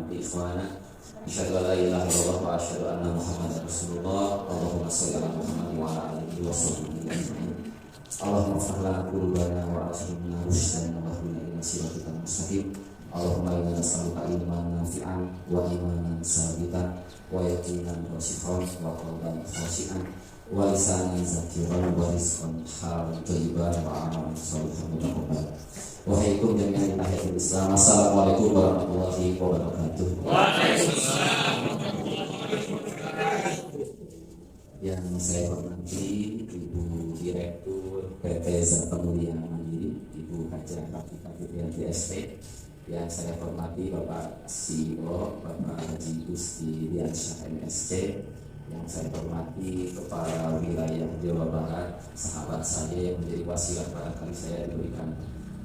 ummati ikhwana. Asyhadu an la ilaha illallah wa asyhadu anna Muhammadar Rasulullah. Allahumma shalli ala Muhammad wa ala alihi wa sahbihi ajma'in. Allahumma ighfir lana qulubana wa akhrijna rusydan wa hdina ila siratal mustaqim. Allahumma inna nas'aluka ilman nafi'an wa imanan sabitan wa yaqinan rasikhan wa qalban khashi'an wa lisanan zakiran wa rizqan halalan thayyiban wa amalan shalihan mutaqabbal. Wahaikum jami'an tahiyatul Islam. Assalamualaikum warahmatullahi wabarakatuh. Waalaikumsalam. Yang saya hormati Ibu Direktur PT Zakat Mulia Mandiri, Ibu Hajah Rafiqah Fitriyanti SP. Yang saya hormati Bapak CEO, Bapak Haji Gusti Diansyah MSc. Yang saya hormati Kepala Wilayah Jawa Barat, sahabat saya yang menjadi wasilah, barangkali saya diberikan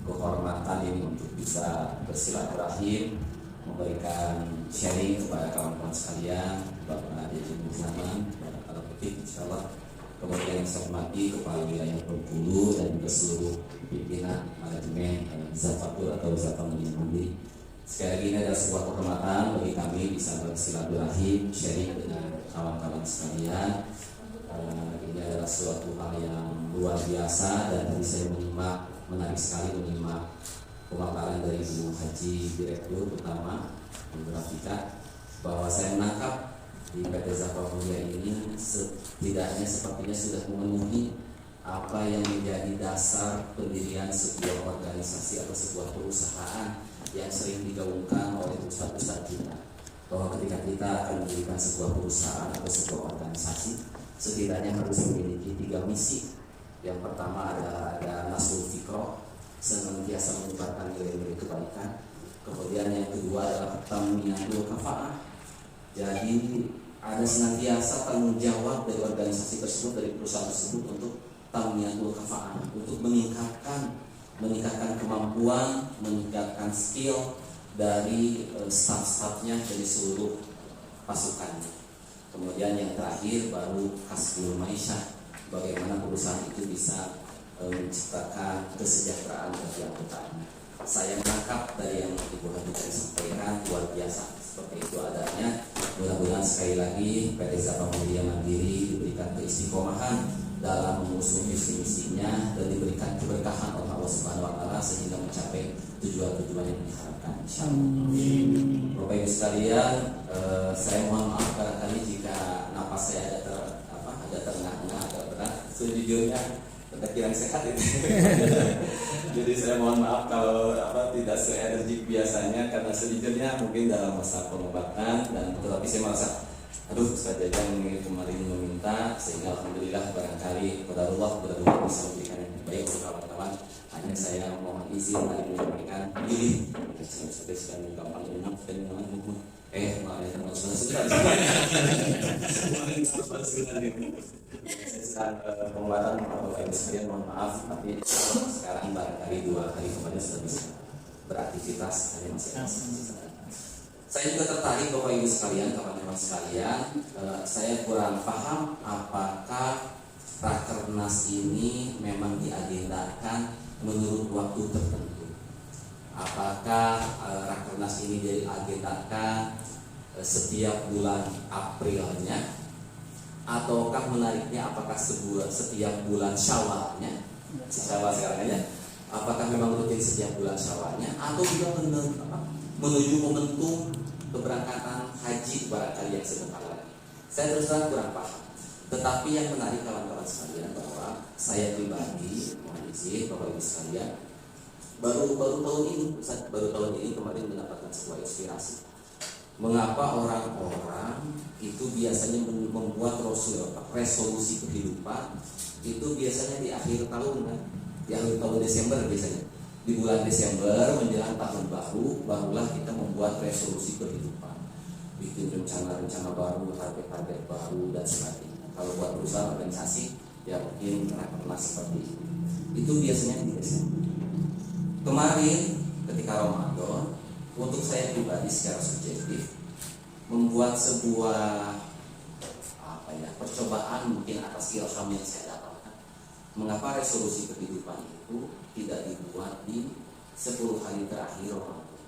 kehormatan ini untuk bisa bersilaturahim, memberikan sharing kepada kawan-kawan sekalian, Bapak Haji Zaman, Bapak Al-Fatih, insyaallah. Kemudian yang saya hormati Kepala Wilayah Bengkulu dan juga seluruh pimpinan manajemen Zafatur atau Zakat Mulia Mandiri. Sekali lagi ini adalah sebuah kehormatan bagi kami bisa bersilaturahim, sharing dengan kawan-kawan sekalian. Ini adalah suatu hal yang luar biasa dan tadi saya menarik sekali menyimak pemaparan dari Ibu Haji Direktur Utama Ibu Rafiqah, bahwa saya menangkap di PT Zakat Mulia ini setidaknya sepertinya sudah memenuhi apa yang menjadi dasar pendirian sebuah organisasi atau sebuah perusahaan yang sering digaungkan oleh ustadz-ustadz kita, bahwa ketika kita akan mendirikan sebuah perusahaan atau sebuah organisasi setidaknya harus memiliki 3 misi. Yang pertama ada nasul fikroh, senantiasa menyebarkan nilai-nilai kebaikan. Kemudian yang kedua adalah tamniyatul kafa'ah, jadi ada senantiasa tanggung jawab dari organisasi tersebut, dari perusahaan tersebut untuk tamniyatul kafa'ah, untuk meningkatkan kemampuan, meningkatkan skill dari staf-stafnya, dari seluruh pasukannya. Kemudian yang terakhir baru kasbul maisyah, bagaimana perusahaan itu bisa menciptakan kesejahteraan bagi anggotanya. Saya menangkap dari yang Ibu Haji tadi sampaikan, luar biasa seperti itu adanya. Mudah-mudahan sekali lagi PT Zakat Mulia Mandiri diberikan keistiqomahan dalam mengusung visi-misinya dan diberikan keberkahan oleh Allah Subhanahu wa taala sehingga mencapai tujuan-tujuan yang diharapkan. Amin. Bapak Ibu sekalian, saya mohon maaf barangkali jika napas saya agak terengah-engah, agak berat. Sejujurnya kepikiran sehat itu. Jadi saya mohon maaf kalau tidak se-energik biasanya, karena sejujurnya mungkin dalam masa pengobatan, dan tetapi saya merasa Ustaz Jajang kemarin meminta, sehingga alhamdulillah barangkali kepada Allah bisa memberikan yang terbaik untuk kawan-kawan. Hanya saya mohon izin tadi menyampaikan diri. Saya sedang gampang umum dan pembuatan Bapak Ibu sekalian, mohon maaf, tapi sekarang barangkali 2 hari kemudian sudah bisa beraktivitas dari masing-masing. Saya juga tertarik Bapak Ibu sekalian, teman-teman sekalian, saya kurang paham apakah Rakernas ini memang diagendakan menurut waktu tertentu. Apakah Rakernas ini diagendakan setiap bulan Aprilnya, ataukah menariknya apakah setiap bulan Syawalnya, Syawal sekarang aja, apakah memang rutin setiap bulan Syawalnya, atau juga menuju momentum keberangkatan haji barangkali yang sebentar lagi. Saya terus terang kurang paham. Tetapi yang menarik kawan-kawan sekalian, bahwa saya pribadi mohon izin Bapak Ibu sekalian, baru tahun ini kemarin mendapatkan sebuah inspirasi. Mengapa orang-orang itu biasanya membuat resolusi kehidupan itu biasanya di akhir tahun, kan? Di akhir tahun Desember biasanya. Di bulan Desember menjelang tahun baru, barulah kita membuat resolusi kehidupan, bikin rencana-rencana baru, target-target baru dan sebagainya. Kalau buat perusahaan organisasi, ya mungkin pernah seperti itu. Itu biasanya di Desember. Kemarin ketika Ramadan, untuk saya pribadi secara subjektif membuat sebuah percobaan mungkin atas ilham yang saya dapatkan. Mengapa resolusi kehidupan itu tidak dibuat di 10 hari terakhir Ramadan?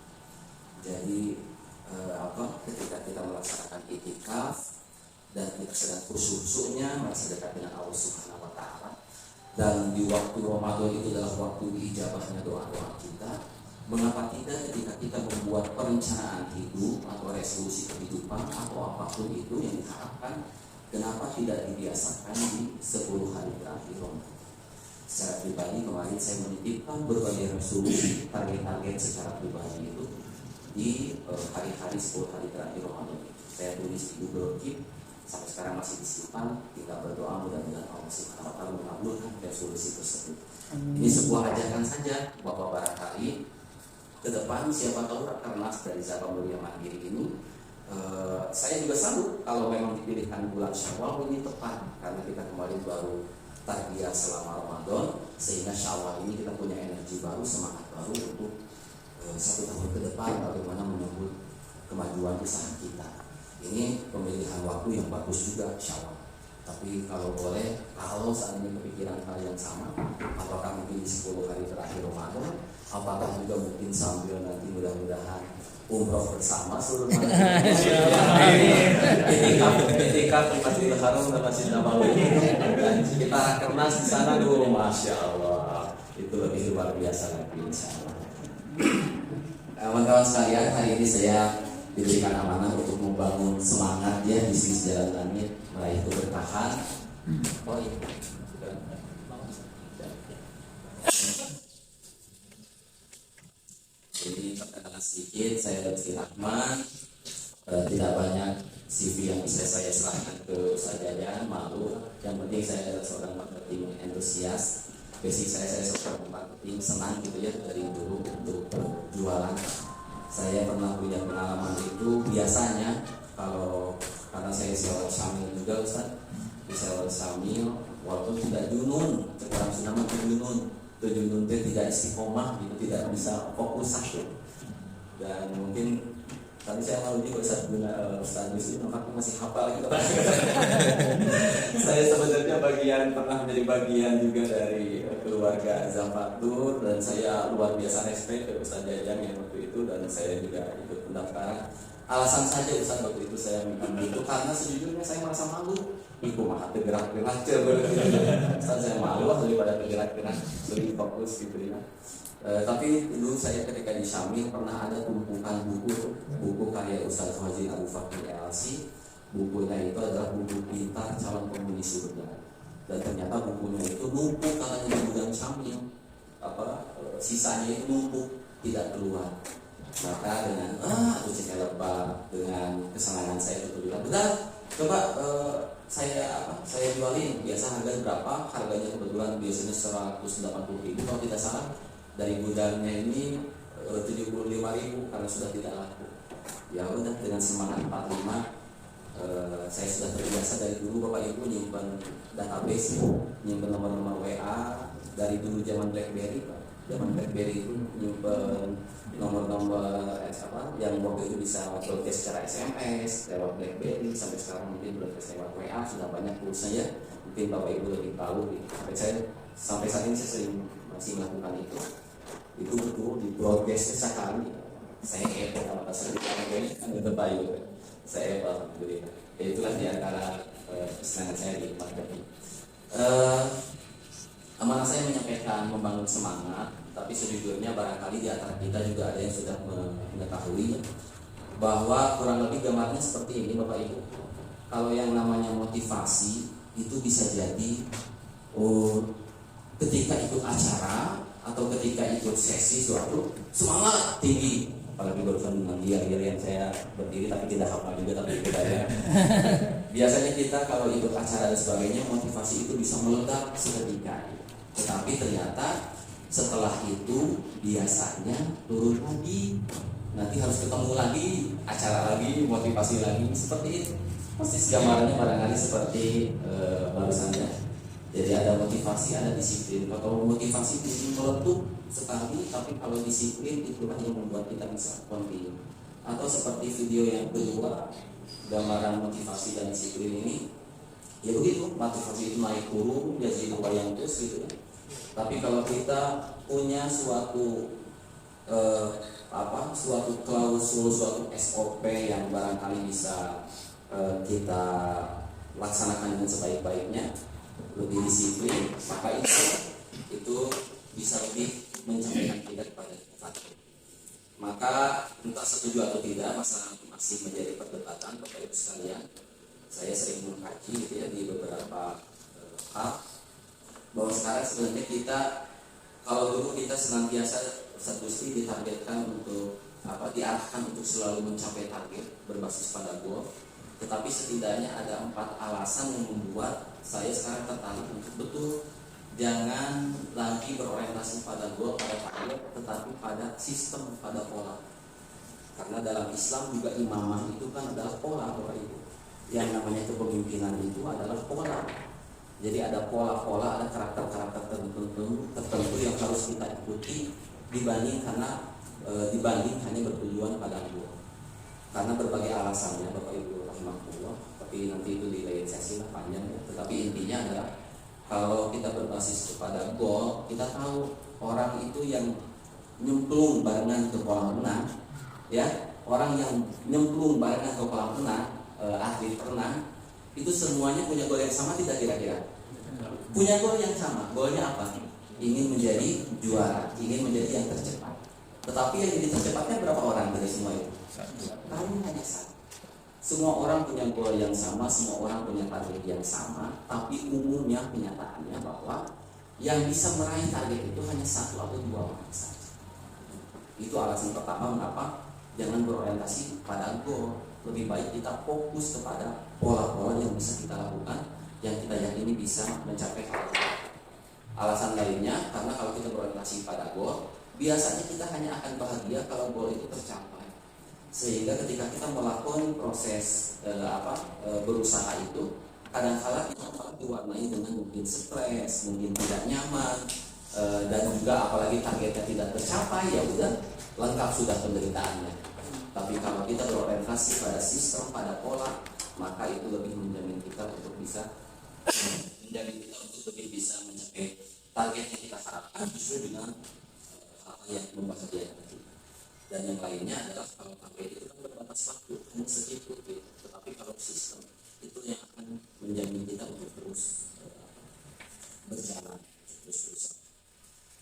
Jadi kita melaksanakan itikaf dan kita sedang khusyuknya merasa dekat dengan Allah Subhanahu wa Ta'ala. Dan di waktu Ramadan itu adalah waktu ijabahnya doa-doa kita. Mengapa tidak ketika kita membuat perencanaan hidup atau resolusi kehidupan atau apapun itu yang diharapkan, kenapa tidak dibiasakan di 10 hari terakhir Ramadan? Secara pribadi kemarin saya menitipkan berbagai resolusi target-target secara pribadi itu di hari-hari 10 hari terakhir Ramadan. Saya tulis di Google Keep, sampai sekarang masih disimpan. Kita berdoa mudah-mudahan Allah Subhanahu wa Ta'ala mengabulkan resolusi tersebut. Ini sebuah ajakan saja bahwa barangkali ke depan siapa tahu Rakernas dari Zakat Mulia Mandiri ini saya juga salut kalau memang dipilihkan bulan Syawal ini tepat, karena kita kemarin baru tarbiyah selama Ramadan, sehingga Syawal ini kita punya energi baru, semangat baru untuk 1 tahun ke depan bagaimana menyambut kemajuan usaha kita. Ini pemilihan waktu yang bagus juga Syawal. Tapi kalau boleh, kalau saat ini kepikiran hal yang sama, apakah mungkin di 10 hari terakhir Ramadan, apakah juga mungkin sambil nanti mudah-mudahan umroh bersama seluruh Itikaf di Masjidil Haram dan Masjid Nabawi, dan kita Rakernas di sana dulu, Masya Allah, itu lebih luar biasa lagi insya Allah. Kawan-kawan sekalian, hari ini saya diberikan amanah untuk membangun semangat ya bisnis Jalan Langit meraih keberkahan. Oh iya. Jadi perkenalan sedikit, saya Lutfi Rahman. Tidak banyak CV yang bisa saya serahkan ke Ustaz Jajan, malu. Yang penting saya adalah seorang marketing entusias. Basic saya seorang marketing, senang gitu ya dari dulu untuk berjualan. Saya pernah punya pengalaman itu, biasanya kalau karena saya sewa samil juga Ustaz, sewa samil walaupun tidak junun, sekarang sudah mati junun, itu junun itu tidak istiqomah, itu tidak bisa fokus satu. Dan mungkin tadi saya malu juga Ustaz Yusuf, aku masih hafal gitu. Saya sebenarnya pernah menjadi bagian juga dari keluarga Zafatur, dan saya luar biasa respect ke Ustaz Jajang yang waktu itu, dan saya juga ikut pendaftaran. Alasan saja Ustaz waktu itu saya minta itu karena sejujurnya saya merasa malu. Iku mah tergerak-gerak Ustaz, saya malu daripada tergerak-gerak, lebih fokus gitu ya. Tapi dulu saya ketika di Syamil pernah ada tumpukan buku karya Ustaz Fazil Abu Fakir LC. Bukunya itu adalah buku pintar calon penghuni surga, dan ternyata bukunya itu numpuk karena di gudang Syamil, sisanya itu numpuk tidak keluar. Maka dengan aku cek lebar dengan kesenangan saya itu bilang, benar, coba saya jualin. Biasa harga berapa? Harganya kebetulan biasanya 180.000 kalau tidak salah. Dari gudangnya ini 75.000 karena sudah tidak laku. Ya udah, dengan semangat 45, saya sudah terbiasa dari dulu Bapak Ibu nyimpen database, nyimpen nomor-nomor WA dari dulu zaman BlackBerry, Pak. Zaman BlackBerry itu nyimpen nomor-nomor yang waktu itu bisa broadcast secara SMS lewat BlackBerry. Sampai sekarang mungkin broadcast lewat WA sudah banyak pulsanya. Mungkin Bapak Ibu lebih tahu. Sampai saat ini saya sering masih melakukan itu. Itu betul di broadcast sekali. Saya epok kalau pasal di BlackBerry kan itu Bayu. Saya epok alhamdulillah. Itulah diantara kesenangan saya di marketing. Amanah saya menyampaikan membangun semangat, tapi sejujurnya barangkali di antara kita juga ada yang sudah mengetahui bahwa kurang lebih gambarnya seperti ini Bapak Ibu. Kalau yang namanya motivasi itu bisa jadi ketika ikut acara atau ketika ikut sesi suatu semangat tinggi, apalagi barusan dengan dia yang saya berdiri tapi tidak hafal juga tapi ikut aja. Biasanya kita kalau ikut acara dan sebagainya motivasi itu bisa meledak seketika. Tetapi ternyata setelah itu biasanya turun lagi, nanti harus ketemu lagi, acara lagi, motivasi lagi, seperti itu. Pasti gambarannya barangkali seperti barusannya. Jadi ada motivasi, ada disiplin. Kalau motivasi itu meletup sekali, tapi kalau disiplin itulah yang membuat kita bisa continue. Atau seperti video yang kedua, gambaran motivasi dan disiplin ini, ya begitu, motivasi itu naik turun, jadi lupa yang terus gitu ya. Tapi kalau kita punya suatu suatu klausul, suatu SOP yang barangkali bisa kita laksanakan dengan sebaik-baiknya, lebih disiplin, maka itu bisa lebih mencapai kita kepada target. Maka entah setuju atau tidak, masalah masih menjadi perdebatan Bapak Ibu sekalian. Saya sering mengkaji gitu ya di beberapa hal, bahwa sekarang sebenarnya kita, kalau dulu kita senantiasa Gusti ditargetkan untuk diarahkan untuk selalu mencapai target berbasis pada goal, tetapi setidaknya ada 4 alasan yang membuat saya sekarang tertarik untuk betul jangan lagi berorientasi pada goal, pada target, tetapi pada sistem, pada pola. Karena dalam Islam juga imamah itu kan adalah pola, Bapak Ibu. Yang namanya kepemimpinan itu adalah pola. Jadi ada pola-pola, ada karakter-karakter tertentu yang harus kita ikuti dibanding hanya bertujuan pada goal. Karena berbagai alasannya Bapak Ibu rahimahullah, tapi nanti itu di lain sesi lah panjang ya. Tetapi intinya adalah kalau kita berbasis kepada goal, kita tahu orang itu yang nyemplung barengan ke kolam renang, ya, orang yang nyemplung barengan ke kolam renang, atlet renang, itu semuanya punya goal yang sama tidak kira-kira? Punya goal yang sama. Goalnya apa? Ingin menjadi juara, ingin menjadi yang tercepat. Tetapi yang jadi tercepatnya berapa orang dari semua itu? Hanya satu. Semua orang punya goal yang sama, semua orang punya target yang sama, tapi umumnya kenyataannya bahwa yang bisa meraih target itu hanya 1 atau 2 orang saja. Itu alasan pertama mengapa jangan berorientasi pada goal. Lebih baik kita fokus kepada pola-pola yang bisa kita lakukan, yang kita yakini bisa mencapai hal itu. Alasan lainnya, karena kalau kita berorientasi pada goal, biasanya kita hanya akan bahagia kalau goal itu tercapai. Sehingga ketika kita melakukan proses berusaha itu, kadang-kala kita diwarnai dengan mungkin stres, mungkin tidak nyaman, dan juga apalagi targetnya tidak tercapai, ya udah lengkap sudah penderitaannya. Tapi kalau kita berorientasi pada sistem, pada pola, maka itu lebih menjamin kita untuk bisa lebih bisa mencapai target yang kita harapkan justru dengan hal yang membahagiakan kita. Dan yang lainnya adalah kalau target itu kan berbatas waktu, hanya segitu, tetapi kalau sistem itu yang akan menjamin kita untuk terus berjalan, terus berusaha.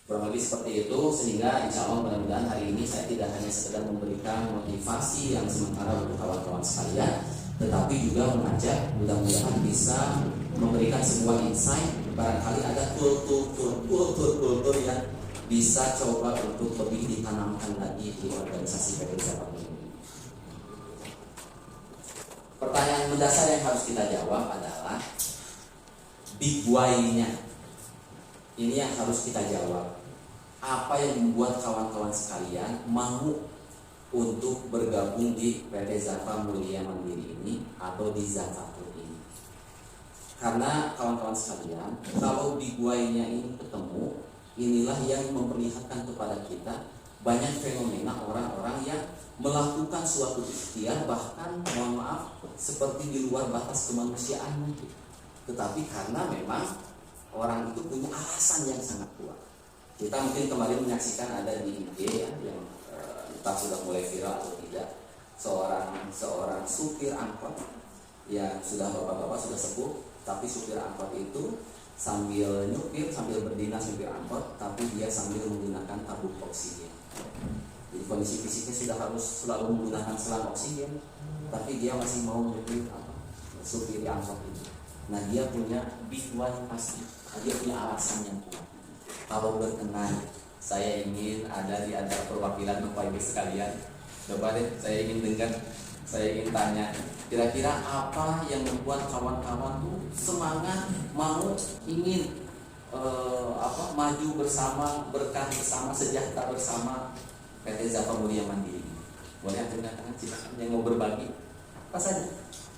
Kurang lebih seperti itu, sehingga insya Allah mudah-mudahan hari ini saya tidak hanya sekedar memberikan motivasi yang sementara untuk kawan-kawan sekalian, tetapi juga mengajak mudah-mudahan bisa memberikan sebuah insight, barangkali ada kultur yang bisa coba untuk lebih ditanamkan lagi di organisasi PT Zakat ini. Pertanyaan mendasar yang harus kita jawab adalah big why-nya. Ini yang harus kita jawab. Apa yang membuat kawan-kawan sekalian mau untuk bergabung di PT Zakat Mulia Mandiri ini atau di Zakatul ini? Karena kawan-kawan sekalian, kalau big why-nya ini ketemu, inilah yang memperlihatkan kepada kita banyak fenomena orang-orang yang melakukan suatu ikhtiar, bahkan mohon maaf seperti di luar batas kemanusiaan mungkin. Tetapi karena memang orang itu punya alasan yang sangat kuat. Kita mungkin kemarin menyaksikan ada di IG ya, yang entah sudah mulai viral atau tidak, seorang supir angkot yang sudah bapak-bapak sudah sepuh, tapi supir angkot itu sambil nyupir, sambil berdinas supir angkot, tapi dia sambil menggunakan tabung oksigen. Jadi kondisi fisiknya sudah harus selalu menggunakan selang oksigen, tapi dia masih mau nyupir supir angkot itu. Nah, dia punya big one pasti. Dia punya alasan yang kuat. Kalau berkenan, saya ingin ada di acara perwakilan Bapak Ibu sekalian. Coba deh, saya ingin dengar, saya ingin tanya, kira-kira apa yang membuat kawan-kawan tuh semangat, mau, ingin maju bersama, berkah bersama, sejahtera bersama PT Zakat Mulia Mandiri. Boleh angkat tangan, silakan yang mau berbagi. Apa saja?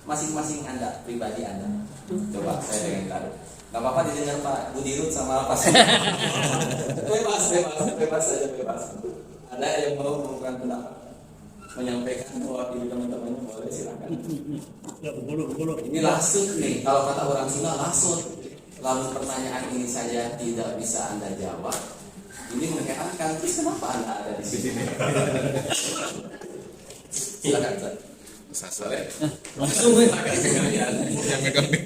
Masing-masing Anda, pribadi Anda. Coba saya pengen tahu. Gak apa-apa didengar Pak Budirut sama apa sih? bebas saja, bebas. Ada yang mau mengungkapkan pendapat, menyampaikan mewakili teman-temannya, boleh silakan. Ini lasut nih, kalau kata orang Sunda lasut. Lalu pertanyaan ini saja tidak bisa Anda jawab, Ini mengherankan, terus kenapa Anda ada di sini? Silakan, Ustaz. Ustaz Saleh. Langsung Yang megang nih.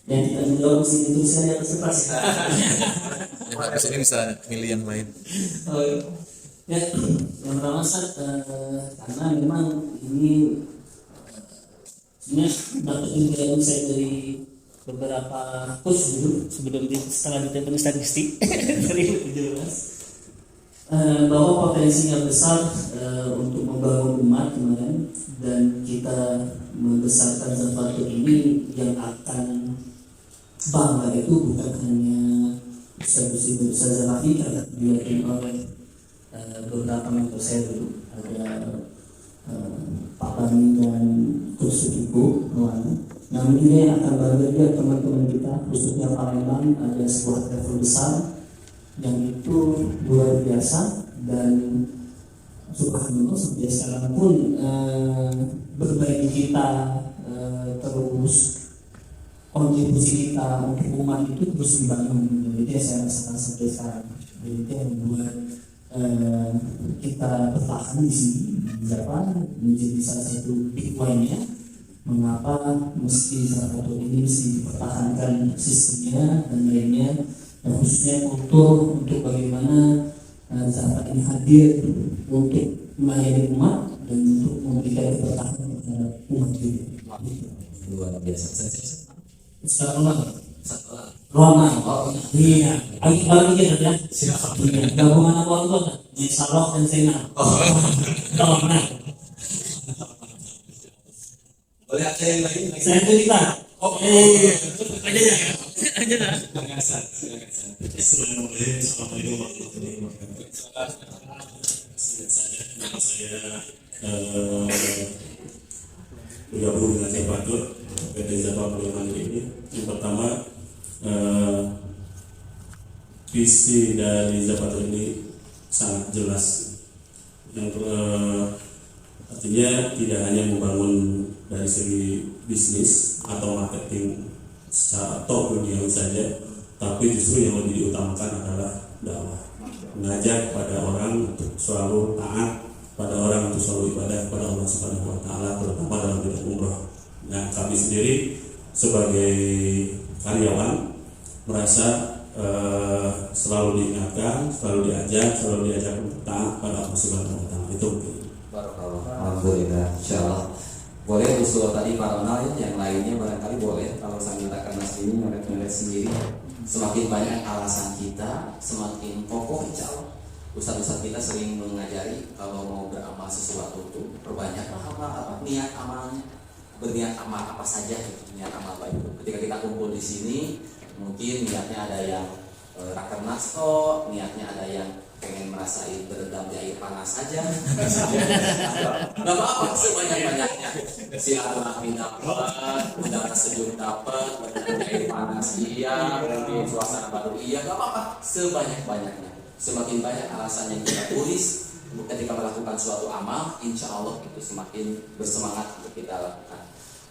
yang kita menjawab sini tulisannya atas kertas. Habis ini bisa milih yang lain. Ya, yang pertama Ustaz, karena memang ini sebenarnya dapat ilmu saya dari beberapa kurs dulu sebelum setelah ditempel statistik dari 2017, bahwa potensinya besar untuk membangun umat kemarin, dan kita membesarkan sesuatu ini yang akan bangga itu bukan hanya Ustaz Rafi, karena dilihatin oleh beberapa mentor saya dulu, ada Pak Bani dan Coach Sudiku, namun juga yang akan bangga juga teman-teman kita, khususnya Palembang, ada sebuah travel besar yang itu luar biasa, dan subhanallah sampai sekarang pun berbagi kita terus kontribusi kita untuk umat itu terus dibangun. Jadi saya rasakan sampai sekarang. Jadi itu yang membuat kita bertahan di sini, di Japan, menjadi salah satu big why-nya. Mengapa mesti salah satu ini mesti dipertahankan sistemnya dan lainnya, dan khususnya kultur untuk bagaimana Zakat ini hadir untuk melayani umat dan untuk memberikan keberkahan kepada umat juga. Luar biasa. Assalamualaikum. Roma, iya, bagi kita ya. Iya, gabungan apa itu? Salok dan Sena. Roma. Boleh ada yang lain? Saya cerita. Oke. Aja dah. Assalamualaikum warahmatullahi wabarakatuh. Nama saya bergabung dengan Zapatur PT Zapatur ini. Yang pertama, visi dari Zapatur ini sangat jelas. Yang artinya tidak hanya membangun dari segi bisnis atau marketing secara top dunia saja, tapi justru yang lebih diutamakan adalah dakwah, mengajak pada orang untuk selalu taat, pada orang untuk selalu ibadah kepada Allah Subhanahu Wa Taala, terutama dalam bidang umroh. Nah, kami sendiri sebagai karyawan merasa selalu diingatkan, selalu diajak untuk taat pada Allah Subhanahu Wa Taala. Itu. Alhamdulillah, insyaallah. Boleh usul tadi Pak Ronald, yang lainnya barangkali boleh kalau sambil rakernas ini nyoret-nyoret sendiri. Semakin banyak alasan kita, semakin kokoh insyaallah. Ustaz-ustaz kita sering mengajari kalau mau beramal sesuatu itu perbanyaklah amal, niat amalnya. Berniat amal apa saja, niat amal baik. Ketika kita kumpul di sini, mungkin niatnya ada yang rakernas kok, niatnya ada yang pengen merasain berendam di air panas saja. Nggak apa-apa, sebanyak-banyaknya. Silaturahmi dapat, udara sejuk dapat, berendam di air panas iya, mungkin suasana baru iya, nggak apa-apa, sebanyak-banyaknya. Semakin banyak alasan yang kita tulis ketika melakukan suatu amal, insya Allah itu semakin bersemangat untuk kita lakukan.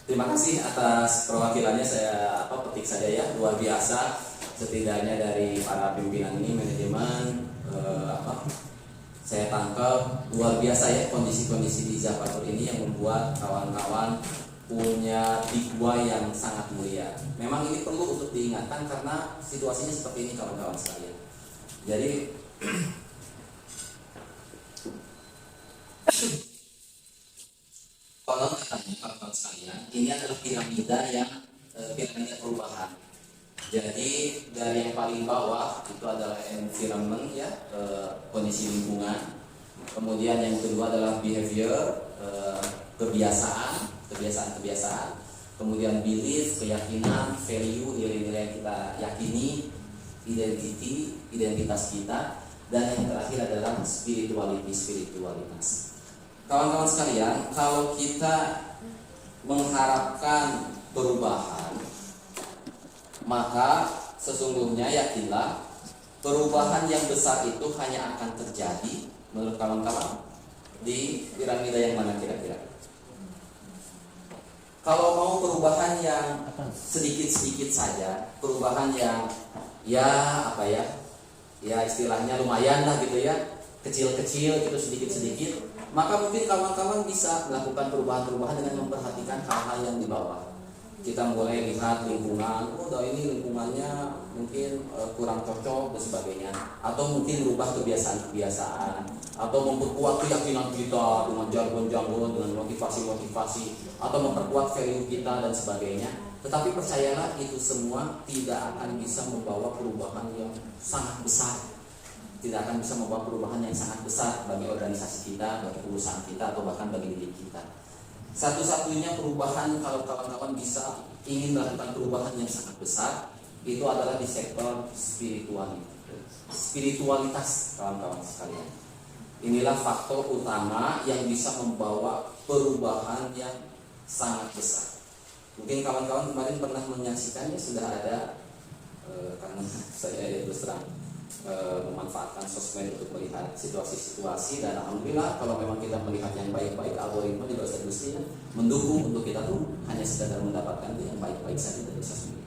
Terima kasih atas perwakilannya, saya petik saja ya, luar biasa. Setidaknya dari para pimpinan ini, manajemen, saya tangkap luar biasa ya kondisi-kondisi di Zapatur ini yang membuat kawan-kawan punya tikwa yang sangat mulia. Memang ini perlu untuk diingatkan karena situasinya seperti ini kawan-kawan sekalian. Jadi kalau katanya kawan-kawan sekalian, ini adalah piramida yang piramida perubahan. Jadi dari yang paling bawah itu adalah environment ya, kondisi lingkungan. Kemudian yang kedua adalah behavior, kebiasaan. Kemudian belief, keyakinan, value, nilai-nilai yang kita yakini, identitas kita, dan yang terakhir adalah spiritualitas. Kawan-kawan sekalian, kalau kita mengharapkan perubahan, maka sesungguhnya yakinlah perubahan yang besar itu hanya akan terjadi menurut kawan-kawan di piramida yang mana kira-kira? Kalau mau perubahan yang sedikit-sedikit saja, perubahan yang ya apa ya, ya istilahnya lumayan lah gitu ya, kecil-kecil gitu, sedikit-sedikit, maka mungkin kawan-kawan bisa melakukan perubahan-perubahan dengan memperhatikan hal-hal yang di bawah. Kita mulai lihat lingkungan, oh ini lingkungannya mungkin kurang cocok dan sebagainya, atau mungkin merubah kebiasaan-kebiasaan, atau memperkuat keyakinan kita dengan jargon-jargon, dengan motivasi-motivasi, atau memperkuat value kita dan sebagainya. Tetapi percayalah, itu semua tidak akan bisa membawa perubahan yang sangat besar, tidak akan bisa membawa perubahan yang sangat besar bagi organisasi kita, bagi perusahaan kita, atau bahkan bagi diri kita. Satu-satunya perubahan kalau kawan-kawan bisa ingin melakukan perubahan yang sangat besar, itu adalah di sektor spiritualitas kawan-kawan sekalian. Inilah faktor utama yang bisa membawa perubahan yang sangat besar. Mungkin kawan-kawan kemarin pernah menyaksikannya, sudah ada karena saya terus terang memanfaatkan sosmed untuk melihat situasi-situasi, dan alhamdulillah kalau memang kita melihat yang baik-baik, algoritma juga semestinya mendukung untuk kita tuh hanya sekadar mendapatkan yang baik-baik saja dari sosmed.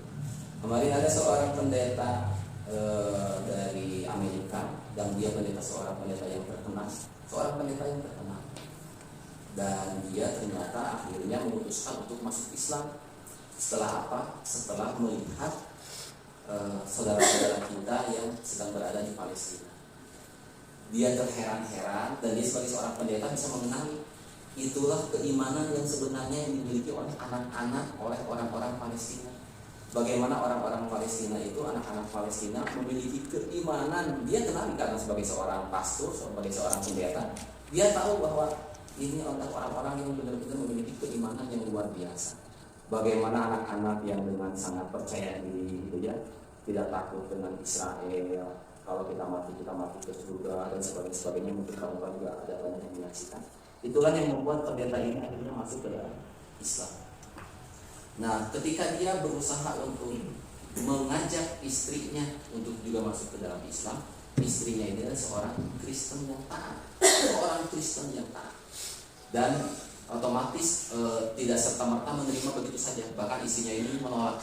Kemarin ada seorang pendeta dari Amerika, dan dia seorang pendeta yang terkenal, dan dia ternyata akhirnya memutuskan untuk masuk Islam. Setelah apa? Setelah melihat saudara-saudara kita yang sedang berada di Palestina. Dia terheran-heran, dan dia sebagai seorang pendeta bisa mengenali itulah keimanan yang sebenarnya yang dimiliki oleh anak-anak, oleh orang-orang Palestina. Bagaimana orang-orang Palestina itu, anak-anak Palestina memiliki keimanan. Dia kenali karena sebagai seorang pastor, sebagai seorang pendeta, dia tahu bahwa ini adalah orang-orang yang benar-benar memiliki keimanan yang luar biasa. Bagaimana anak-anak yang dengan sangat percaya diri gitu ya, tidak takut dengan Israel, kalau kita mati ke surga dan sebagainya. Mungkin kawan-kawan juga ada banyak yang menyaksikan. Itulah yang membuat pendeta ini akhirnya masuk ke dalam Islam. Nah, ketika dia berusaha untuk mengajak istrinya untuk juga masuk ke dalam Islam, istrinya ini adalah seorang Kristen yang taat, dan otomatis tidak serta-merta menerima begitu saja. Bahkan istrinya ini menolak.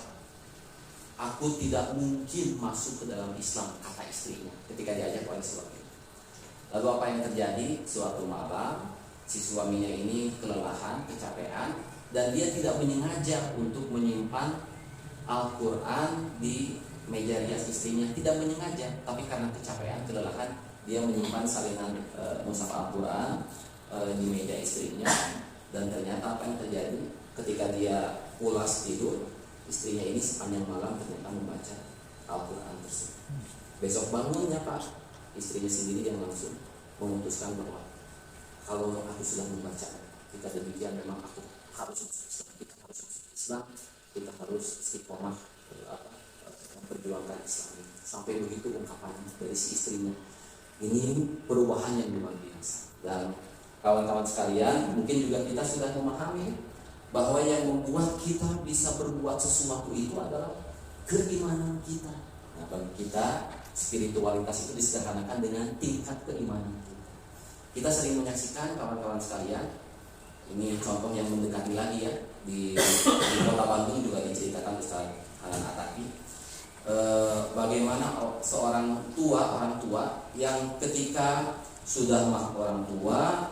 Aku tidak mungkin masuk ke dalam Islam, kata istrinya ketika diajak oleh suaminya. Lalu apa yang terjadi? Suatu malam si suaminya ini kelelahan, kecapean, dan dia tidak menyengaja untuk menyimpan Al-Quran di meja rias istrinya. Tidak menyengaja, tapi karena kecapean, kelelahan, dia menyimpan salinan mushaf Al-Quran di meja istrinya. Dan ternyata apa yang terjadi? Ketika dia pulas tidur, istrinya ini sepanjang malam ternyata membaca Al-Quran tersebut. Besok bangunnya Pak, istrinya sendiri yang langsung memutuskan bahwa kalau aku sudah membaca, kita demikian memang aku harus masuk Islam, kita harus istiqomah memperjuangkan Islam. Sampai begitu ungkapan dari si istrinya. Ini perubahan yang luar biasa. Dan kawan-kawan sekalian, mungkin juga kita sudah memahami bahwa yang membuat kita bisa berbuat sesuatu itu adalah keimanan kita. Nah, bagi kita spiritualitas itu disederhanakan dengan tingkat keimanan kita. Kita sering menyaksikan kawan-kawan sekalian, ini contoh yang mendekati lagi ya, di Kota Bandung juga diceritakan Ustaz Hanan Ataki, bagaimana seorang orang tua yang ketika sudah orang tua,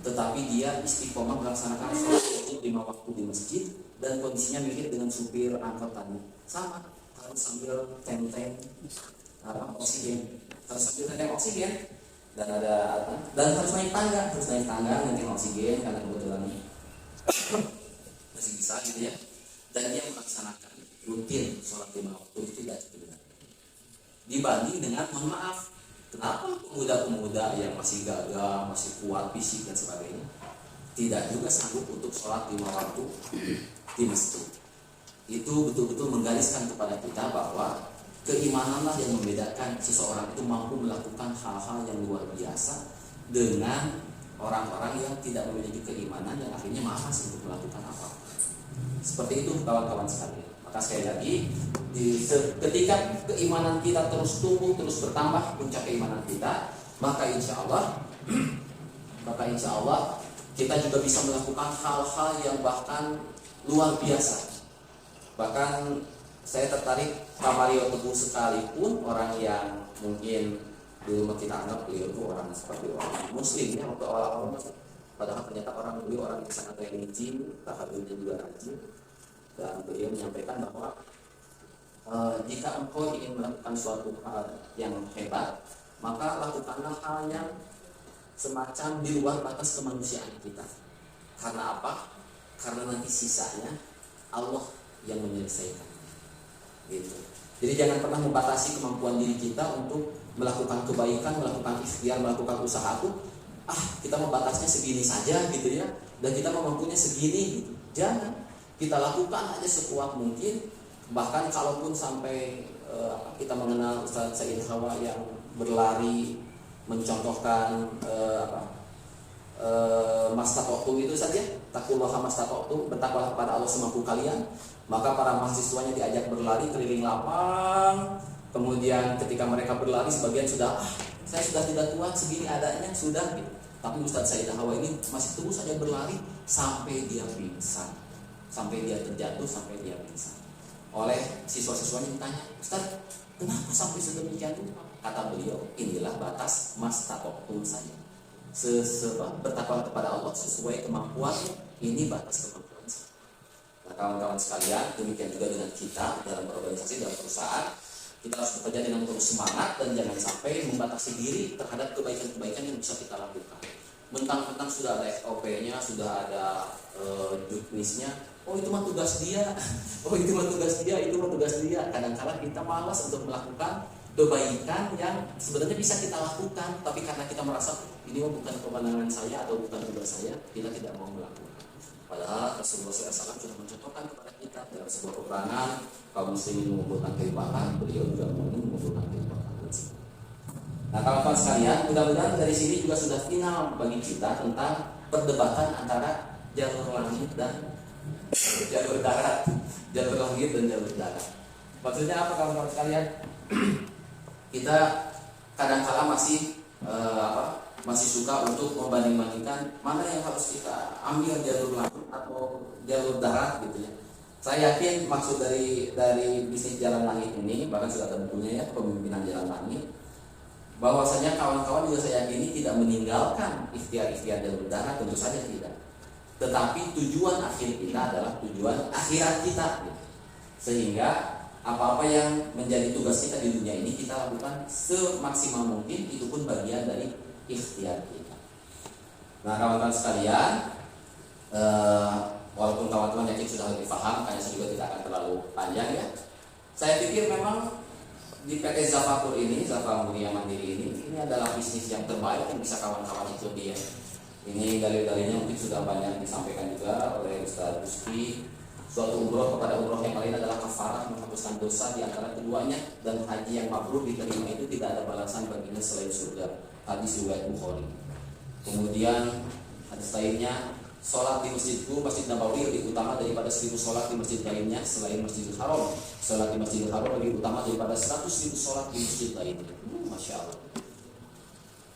tetapi dia istiqomah melaksanakan sholat 5 waktu di masjid, dan kondisinya mirip dengan supir angkot tadi, sama, harus sambil tenteng oksigen, dan harus naik tangga nanti oksigen karena kebetulan masih bisa gitu ya. Dan dia melaksanakan rutin sholat 5 waktu itu tidak cukup dibanding dengan, mohon maaf, kenapa pemuda-pemuda yang masih gagah, masih kuat fisik dan sebagainya tidak juga sanggup untuk sholat 5 waktu di masjid. Itu betul-betul menggariskan kepada kita bahwa keimananlah yang membedakan seseorang itu mampu melakukan hal-hal yang luar biasa dengan orang-orang yang tidak memiliki keimanan yang akhirnya malas untuk melakukan apa-apa. Seperti itu kawan-kawan sekalian. Maka sekali lagi, ketika keimanan kita terus tumbuh, terus bertambah puncak keimanan kita, maka insya Allah kita juga bisa melakukan hal-hal yang bahkan luar biasa. Bahkan saya tertarik Pak Mario Teguh sekalipun, orang yang mungkin dulu kita anggap beliau itu orang seperti orang muslim ya waktu awal-awal masuk. Padahal ternyata beliau orang yang sangat religius, tahajudnya juga rajin, dan beliau menyampaikan bahwa jika engkau ingin melakukan suatu hal yang hebat, maka lakukanlah hal yang semacam di luar batas kemanusiaan kita. Karena apa? Karena nanti sisanya Allah yang menyelesaikan. Gitu. Jadi jangan pernah membatasi kemampuan diri kita untuk melakukan kebaikan, melakukan ikhtiar, melakukan usaha itu. Kita membatasnya segini saja gitu ya, dan kita mampunya segini gitu. Jangan, kita lakukan aja sekuat mungkin. Bahkan kalaupun sampai kita mengenal Ustaz Said Hawa yang berlari mencontohkan mastatotu itu saja, taqullaha mastatotu, bertakwalah kepada Allah semampu kalian. Maka para mahasiswanya diajak berlari keliling lapang. Kemudian ketika mereka berlari, sebagian sudah saya sudah tidak kuat, segini adanya sudah gitu. Tapi Ustaz Said Hawa ini masih terus saja berlari sampai dia pingsan, sampai dia terjatuh, sampai dia pingsan. Oleh siswa-siswanya ditanya, Ustaz, kenapa sampai sedemikian rupa? Kata beliau, inilah batas mastatotu saya. Bertakwa kepada Allah sesuai kemampuannya, ini batas kemampuan saya. Nah, kawan-kawan sekalian, demikian juga dengan kita dalam berorganisasi, dalam perusahaan. Kita harus bekerja dengan terus semangat dan jangan sampai membatasi diri terhadap kebaikan-kebaikan yang bisa kita lakukan. Mentang-mentang sudah ada SOP-nya, sudah ada juknisnya, itu mah tugas dia, itu mah tugas dia, itu mah tugas dia. Kadang-kadang kita malas untuk melakukan kebaikan yang sebenarnya bisa kita lakukan, tapi karena kita merasa ini bukan kewenangan saya atau bukan tugas saya, kita tidak mau melakukan. Padahal Rasulullah SAW sudah mencontohkan kepada kita dalam sebuah peperangan kaum muslimin mengumpulkan keimanan, beliau juga mengumpulkan keimanan. Nah, kawan-kawan sekalian, mudah-mudahan dari sini juga sudah final bagi kita tentang perdebatan antara jalur langit dan jalur darat, jalur langit dan jalur darat. Maksudnya apa, kawan-kawan sekalian? Kita kadang-kala masih suka untuk membanding-bandingkan mana yang harus kita ambil, jalur langit atau jalur darat gitu ya. Saya yakin maksud dari bisnis jalan langit ini, bahkan sudah tentunya ya kepemimpinan jalan langit, bahwasanya kawan-kawan juga saya yakini tidak meninggalkan ikhtiar-ikhtiar jalur darat, tentu saja tidak. Tetapi tujuan akhir kita adalah tujuan akhirat kita gitu. Sehingga apa-apa yang menjadi tugas kita di dunia ini kita lakukan semaksimal mungkin, itu pun bagian dari ikhtiar kita. Nah, kawan-kawan sekalian, walaupun kawan-kawan yakin sudah lebih paham, kayaknya saya juga tidak akan terlalu panjang ya. Saya pikir memang di PT Zafakur ini, Zafa Mulia Mandiri ini adalah bisnis yang terbaik yang bisa kawan-kawan ikuti ya. Ini dalil-dalilnya mungkin sudah banyak disampaikan juga oleh Ustaz Rizky. Suatu umroh kepada umroh yang lain adalah kafarah, menghapuskan dosa di antara keduanya, dan haji yang mabrur diterima itu tidak ada balasan baginya selain surga. Hadis riwayat Bukhari. Kemudian hadis lainnya, sholat di masjidku, Masjid Nabawi, lebih utama daripada 1000 sholat di masjid lainnya selain Masjidil Haram. Sholat di Masjidil Haram lebih utama daripada 100.000 sholat di masjid lainnya. Masya Allah.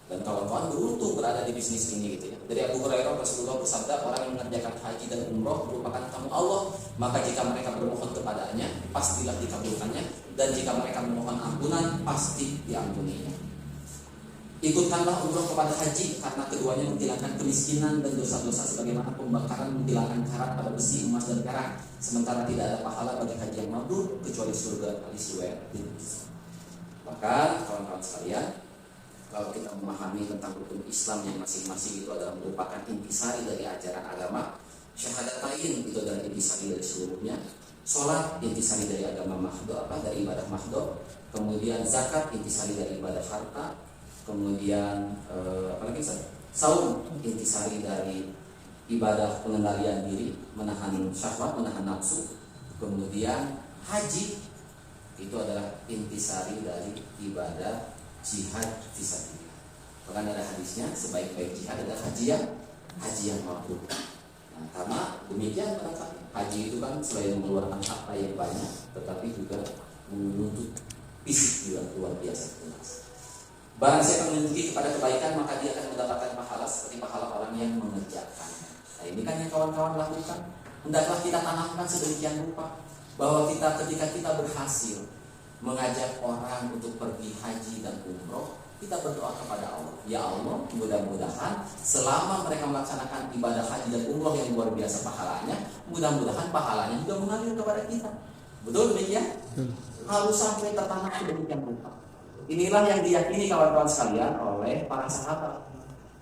Dan kawan-kawan beruntung berada di bisnis ini gitu ya. Dari Abu Hurairah, Rasulullah bersabda, orang yang mengerjakan haji dan umroh merupakan tamu Allah, maka jika mereka bermohon kepadanya, pastilah dikabulkannya, dan jika mereka memohon ampunan, pasti diampuninya. Ikutkanlah umroh kepada haji, karena keduanya menghilangkan kemiskinan dan dosa-dosa sebagaimana pembakaran menghilangkan karat pada besi, emas, dan perak. Sementara tidak ada pahala bagi haji yang mabrur kecuali surga. Hadis riwayat Tirmidzi. Maka kawan-kawan sekalian, kalau kita memahami tentang rukun Islam yang masing-masing itu adalah merupakan intisari dari ajaran agama, syahadatain itu adalah intisari dari seluruhnya, sholat intisari dari agama mahdo, dari ibadah mahdo, kemudian zakat intisari dari ibadah harta, kemudian saum intisari dari ibadah pengendalian diri, menahan syahwat, menahan nafsu, kemudian haji itu adalah intisari dari ibadah jihad fisabilillah. Bahkan ada hadisnya, sebaik-baik jihad adalah haji yang mabrur. Nah, karena demikian haji itu kan selain mengeluarkan harta yang banyak, tetapi juga menuntut fisik juga luar biasa keras. Barang siapa menunjuki kepada kebaikan, maka dia akan mendapatkan pahala seperti pahala orang yang mengerjakan. Nah, ini kan yang kawan-kawan lakukan. Hendaklah kita tanamkan sedemikian rupa. bahwa ketika kita berhasil mengajak orang untuk pergi haji dan umroh, kita berdoa kepada Allah, ya Allah, mudah-mudahan selama mereka melaksanakan ibadah haji dan umroh yang luar biasa pahalanya, mudah-mudahan pahalanya juga mengalir kepada kita. Betul demikian? Harus sampai tertanam sedemikian rupa. Inilah yang diyakini kawan-kawan sekalian oleh para sahabat.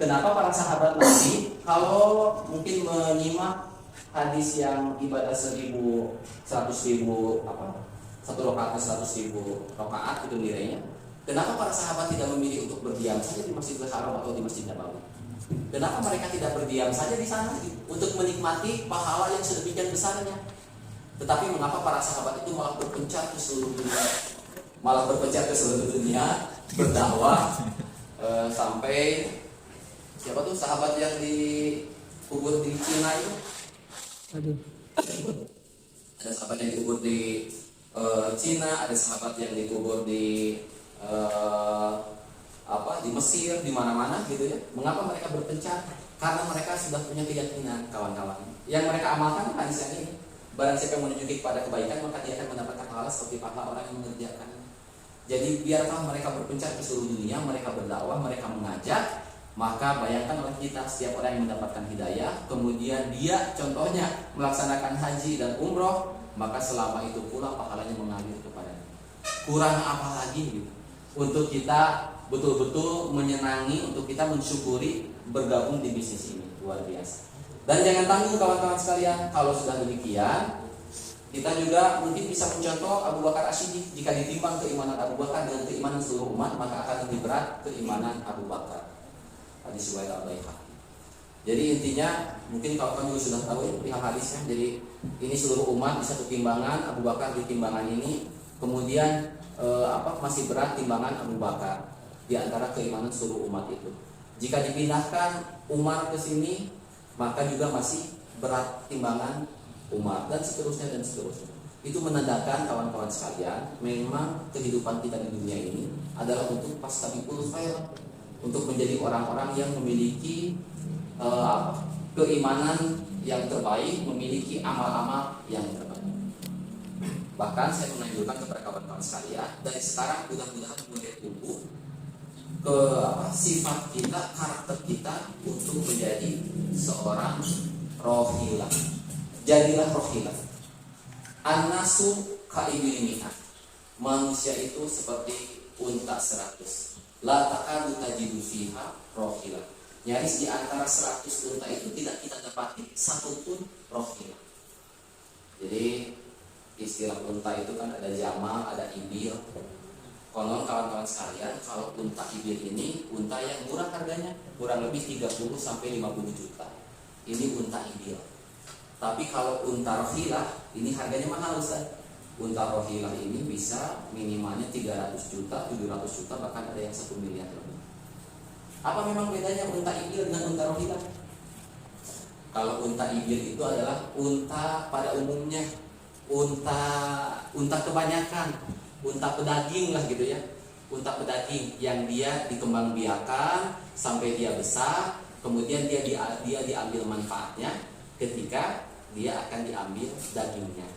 Kenapa para sahabat Nabi kalau mungkin menyimak hadis yang ibadah 100.000 satu rakaat 100.000 rakaat itu nilainya. Kenapa para sahabat tidak memilih untuk berdiam saja di Masjidil Haram atau di Masjid Nabawi? Kenapa mereka tidak berdiam saja di sana untuk menikmati pahala yang sedemikian besarnya? Tetapi mengapa para sahabat itu malah berpencar ke seluruh dunia, berdakwah sampai siapa tuh sahabat yang dikubur di Cina itu? Ada sahabat yang dikubur di Cina, ada sahabat yang dikubur di di Mesir, di mana-mana gitu ya. Mengapa mereka berpencar? Karena mereka sudah punya keyakinan, kawan-kawan. Yang mereka amalkan hadis yang ini. Barang siapa yang menunjuki kepada kebaikan, maka dia akan mendapatkan pahala seperti pahala orang yang mengerjakannya. Jadi biarlah mereka berpencar ke seluruh dunia, mereka berdakwah, mereka mengajak. Maka bayangkan oleh kita, setiap orang yang mendapatkan hidayah, kemudian dia contohnya melaksanakan haji dan umroh, maka selama itu pula pahalanya mengalir kepadanya. Kurang apa lagi gitu? Untuk kita betul-betul menyenangi, untuk kita mensyukuri bergabung di bisnis ini, luar biasa. Dan jangan tanggung kawan-kawan sekalian, kalau sudah demikian, kita juga mungkin bisa mencontoh Abu Bakar As-Siddiq. Jika ditimbang keimanan Abu Bakar dengan keimanan seluruh umat, maka akan lebih berat keimanan Abu Bakar. Hadis riwayat Al-Baihaqi. Jadi intinya mungkin kawan-kawan juga sudah tahu ya perihal hadisnya. Jadi ini seluruh umat di satu timbangan, Abu Bakar di timbangan ini, kemudian masih berat timbangan Abu Bakar di antara keimanan seluruh umat itu. Jika dipindahkan Umar ke sini, maka juga masih berat timbangan Umar, dan seterusnya dan seterusnya. Itu menandakan kawan-kawan sekalian, memang kehidupan kita di dunia ini adalah untuk fastabiqul khairat, untuk menjadi orang-orang yang memiliki keimanan yang terbaik, memiliki amal-amal yang terbaik. Bahkan saya menganjurkan kepada kawan-kawan sekalian, dari sekarang mudah-mudahan mulai tumbuh ke sifat kita, karakter kita untuk menjadi seorang rohilah. Jadilah rohilah. An-nasu ka'iblimina. Manusia itu seperti unta 100. La ta'adu tajidu fiha rohilah. Nyaris di antara 100 unta itu tidak kita dapati satu pun rohilah. Jadi istilah unta itu kan ada jamal, ada ibil. Konon kawan-kawan sekalian, kalau unta ibil ini unta yang murah harganya, kurang lebih 30 sampai 50 juta. Ini unta ibil. Tapi kalau unta rohilah ini harganya mahal, Ustaz. Unta rohilah ini bisa minimalnya 300 juta, 700 juta, bahkan ada yang 1 miliar lebih. Apa memang bedanya unta ibil dengan unta rohilah? Kalau unta ibil itu adalah unta pada umumnya, unta kebanyakan, unta pedaging lah gitu ya. Unta pedaging yang dia dikembangbiakan sampai dia besar, kemudian dia diambil manfaatnya ketika dia akan diambil dagingnya,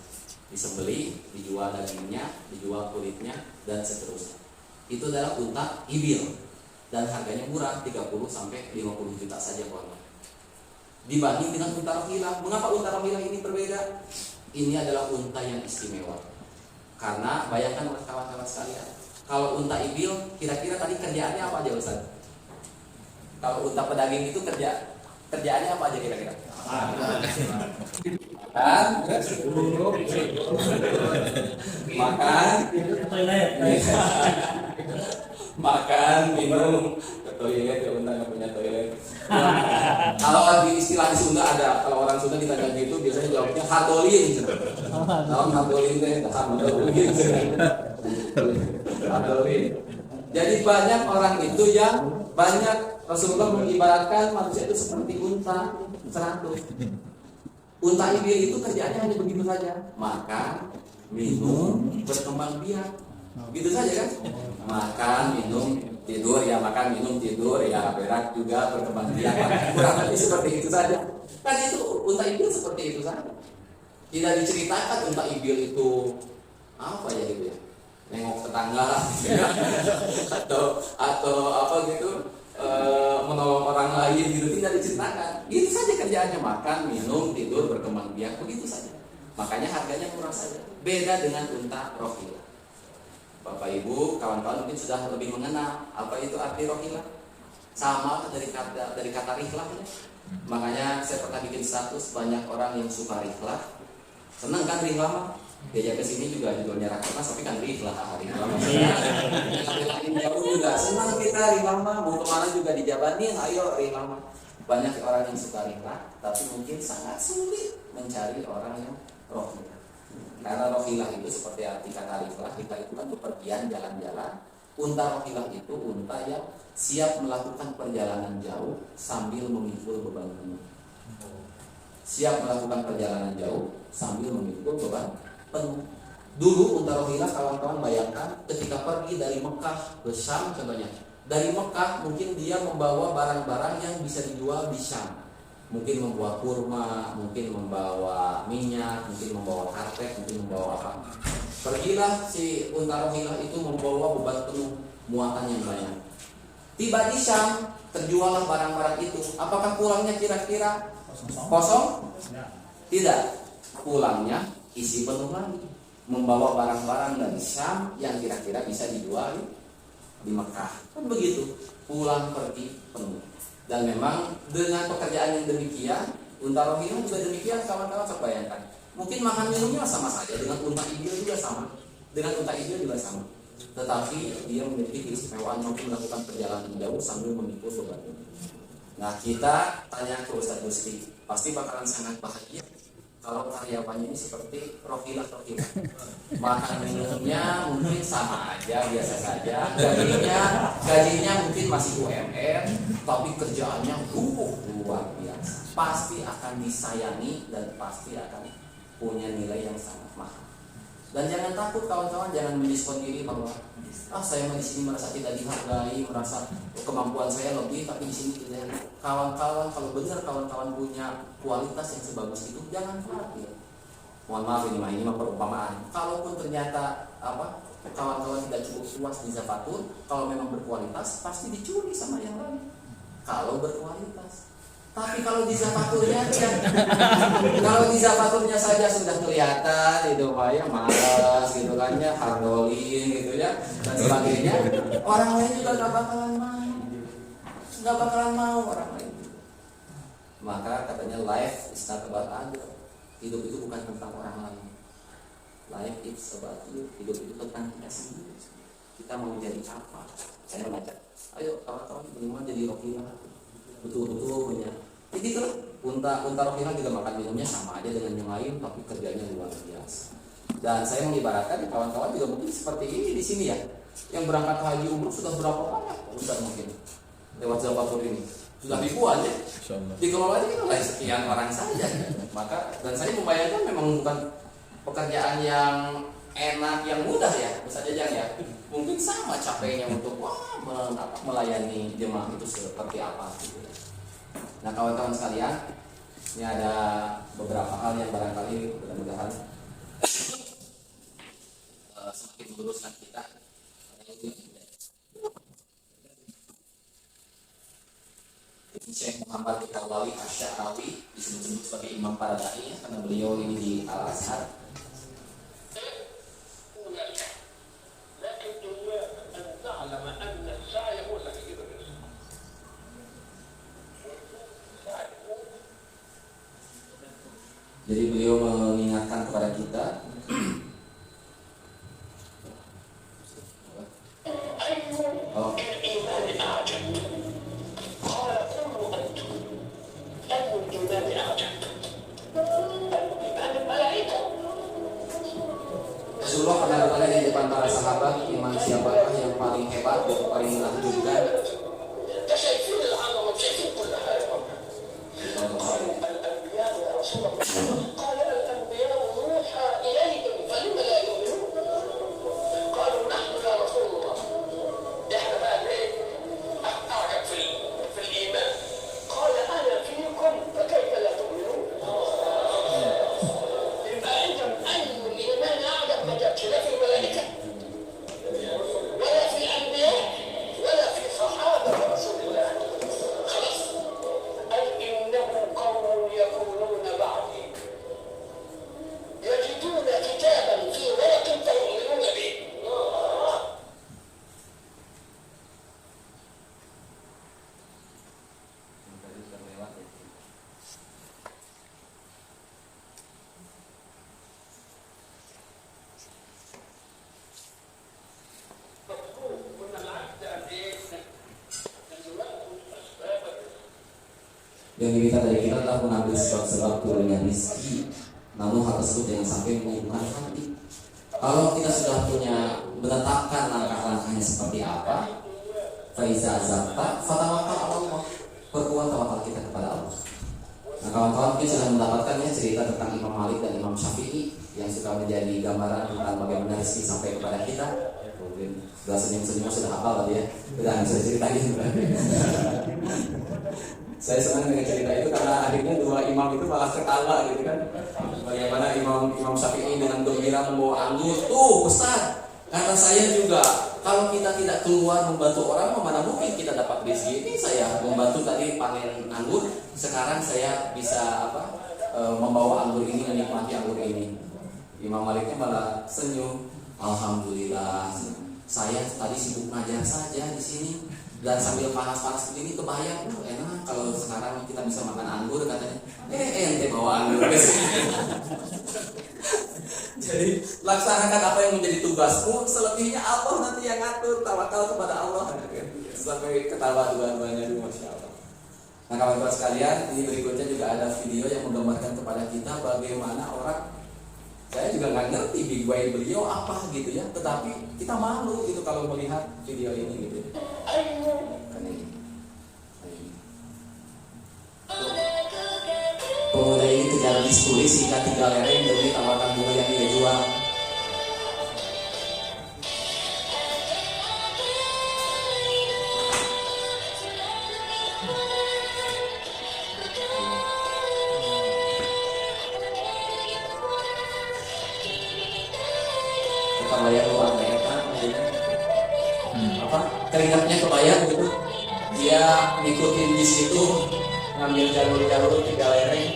disembelih, dijual dagingnya, dijual kulitnya, dan seterusnya. Itu adalah unta ibil, dan harganya murah, 30 sampai 50 juta saja kawan. Dibanding dengan unta rohilah. Mengapa unta rohilah ini berbeda? Ini adalah unta yang istimewa. Karena bayangkan oleh kawan-kawan sekalian, kalau unta ibil kira-kira tadi kerjaannya apa aja, Ustaz? Kalau unta pedaging itu kerjaannya apa aja kira-kira? Makan, minum, ke toilet, ya unta nggak punya toilet. Kalau di istilah di Sunda ada, kalau orang Sunda ditanya gitu biasanya jawabnya hadolin. Kalau hadolin deh, hadolin. Jadi banyak orang itu yang banyak Rasulullah mengibaratkan manusia itu seperti unta 100. Unta ibil itu kerjaannya hanya begitu saja, makan, minum, berkembang biak, begitu saja kan? Makan, minum, tidur, ya makan, minum, tidur, ya berak juga, berkembang biak, kurang lebih seperti itu saja. Kan itu unta ibil seperti itu saja. Tidak diceritakan unta ibil itu apa ya gitu ya, nengok tetangga gitu ya. atau apa gitu, menolong orang lain gitu, tidak diceritakan. Itu saja kerjaannya, makan, minum, tidur, berkembang biak, begitu saja. Makanya harganya murah saja. Beda dengan unta rohilah. Bapak Ibu, kawan-kawan mungkin sudah lebih mengenal apa itu arti rohilah. Sama dari kata rihlah ya. Makanya saya pernah bikin status, banyak orang yang suka rihlah. Seneng kan rihlah mah? Diajak ke sini juga judulnya rakyat, tapi kan rihlah rihlah. Yang jauh juga senang kita rihlah mah, mau kemana juga dijabanin, ayo rihlah mah. Banyak orang yang suka rihlah, tapi mungkin sangat sulit mencari orang yang rohilah. Karena rohilah itu seperti arti kata rihlah itu kan bepergian, jalan-jalan. Unta rohilah itu unta yang siap melakukan perjalanan jauh sambil memikul beban penuh. Siap melakukan perjalanan jauh sambil memikul beban penuh. Dulu unta rohilah, kawan-kawan bayangkan ketika pergi dari Mekah ke Syam contohnya. Dari Mekah mungkin dia membawa barang-barang yang bisa dijual di Syam. Mungkin membawa kurma, mungkin membawa minyak, mungkin membawa karpet, mungkin membawa apa. Pergilah si unta rohilah itu membawa beban penuh, muatan yang banyak. Tiba di Syam, terjuallah barang-barang itu. Apakah pulangnya kira-kira kosong? Tidak. Pulangnya isi penuh lagi, membawa barang-barang dari Syam yang kira-kira bisa dijual di Mekah. Kan begitu, pulang pergi penuh. Dan memang dengan pekerjaan yang demikian, unta rohilah juga demikian, kawan-kawan bayangkan. Mungkin makan minumnya sama saja dengan unta ibil juga sama. Tetapi dia memiliki keistimewaan mampu melakukan perjalanan jauh sambil memikul beban. Nah, kita tanya ke Ustaz Gusti, pasti bakalan sangat bahagia kalau karyawannya ini seperti rohilah. Makan minumnya mungkin sama aja, biasa saja. Gajinya mungkin masih UMR, tapi kerjaannya luar biasa. Pasti akan disayangi dan pasti akan punya nilai yang sangat mahal. Dan jangan takut kawan-kawan, jangan mendiskon diri bahwa saya di sini merasa tidak dihargai, merasa kemampuan saya lebih, tapi di sini tidak. Kawan-kawan, kalau benar kawan-kawan punya kualitas yang sebagus itu, jangan khawatir. Mohon maaf ini mah perumpamaan. Kalaupun ternyata kawan-kawan tidak cukup puas di Zapatur, kalau memang berkualitas pasti dicuri sama yang lain. Kalau berkualitas. Tapi kalau di Zapaturnya saja sudah kelihatan itu Pak ya, malas gitu kan ya, hardolin gitu ya dan sebagainya, orang lain juga nggak bakalan mau orang lain. Maka katanya life is not about others. Hidup itu bukan tentang orang lain. Life is about you. Hidup itu tentang kita sendiri. Kita mau menjadi apa? Saya mengajak, ayo kawan-kawan bagaimana jadi rohilah. Betul-betul punya. Jadi kalau unta rohilah juga makan minumnya sama aja dengan yang lain, tapi kerjanya luar biasa. Dan saya mengibaratkan kawan-kawan juga mungkin seperti ini di sini ya, yang berangkat haji umroh sudah berapa banyak? Sudah mungkin lewat Zapatur ini sudah ribuan ya. Dikelola aja kan oleh sekian orang saja. Maka dan saya membayangkan memang bukan pekerjaan yang enak, yang mudah ya, Ustaz Jajang ya. Mungkin sama capeknya untuk melayani jemaah itu seperti apa gitu. Nah kawan-kawan sekalian, ini ada beberapa hal yang barangkali mudah-mudahan semakin meluruskan kita. Syekh Muhammad Al-Kawawi Asy-Sya'rawi disebut-sebut sebagai imam para dai karena beliau ini di Al-Azhar. Jadi beliau mengingatkan kepada kita Rasulullah pernah bertanya di depan para sahabat, iman siapakah yang paling hebat, yang paling menakjubkan? Yang diminta dari kita adalah mengambil sebab-sebab turunnya rezeki. Namun hal tersebut jangan sampai menyibukkan hati. Kalau kita sudah punya menetapkan langkah-langkahnya seperti apa, faiza azabta fatawakal Allah, perkuat tawakal kita kepada Allah. Nah, kawan-kawan mungkin sudah mendapatkannya cerita tentang Imam Malik dan Imam Syafi'i yang suka menjadi gambaran tentang bagaimana rezeki sampai kepada kita. Mungkin sudah senyum-senyum, sudah hafal tadi ya. Sudah bisa ceritain. Saya senang dengan cerita itu karena akhirnya dua imam itu malah ketawa gitu kan. Bagaimana Imam Syafi'i dengan gembira membawa anggur. Tuh Ustaz, kata saya juga kalau kita tidak keluar membantu orang, mana mungkin kita dapat rezeki. Ini saya membantu tadi panen anggur, sekarang saya bisa membawa anggur ini, menikmati anggur ini. Imam Maliknya malah senyum. Alhamdulillah, saya tadi sibuk ngajar saja di sini dan sambil panas-panas begini kebayang, enak kalau sekarang kita bisa makan anggur katanya. Ente bawa anggur ke sini. Jadi laksanakan apa yang menjadi tugasmu, selebihnya Allah nanti yang ngatur, tawakal kepada Allah. Sampai ketawa dua-duanya dulu, masya Allah. Nah kawan-kawan sekalian, ini berikutnya juga ada video yang menggambarkan kepada kita bagaimana orang, saya juga nggak ngerti big way beliau apa gitu ya, tetapi kita malu gitu kalau melihat video ini gitu. Kan ini. Pemuda ini kejar diskuri sehingga 3 lereng demi tawaran bunga yang dia jual. Kebayang luar mereka, keringatnya kebayang gitu. Dia ngikutin di situ, ngambil jalur-jalur 3 lereng.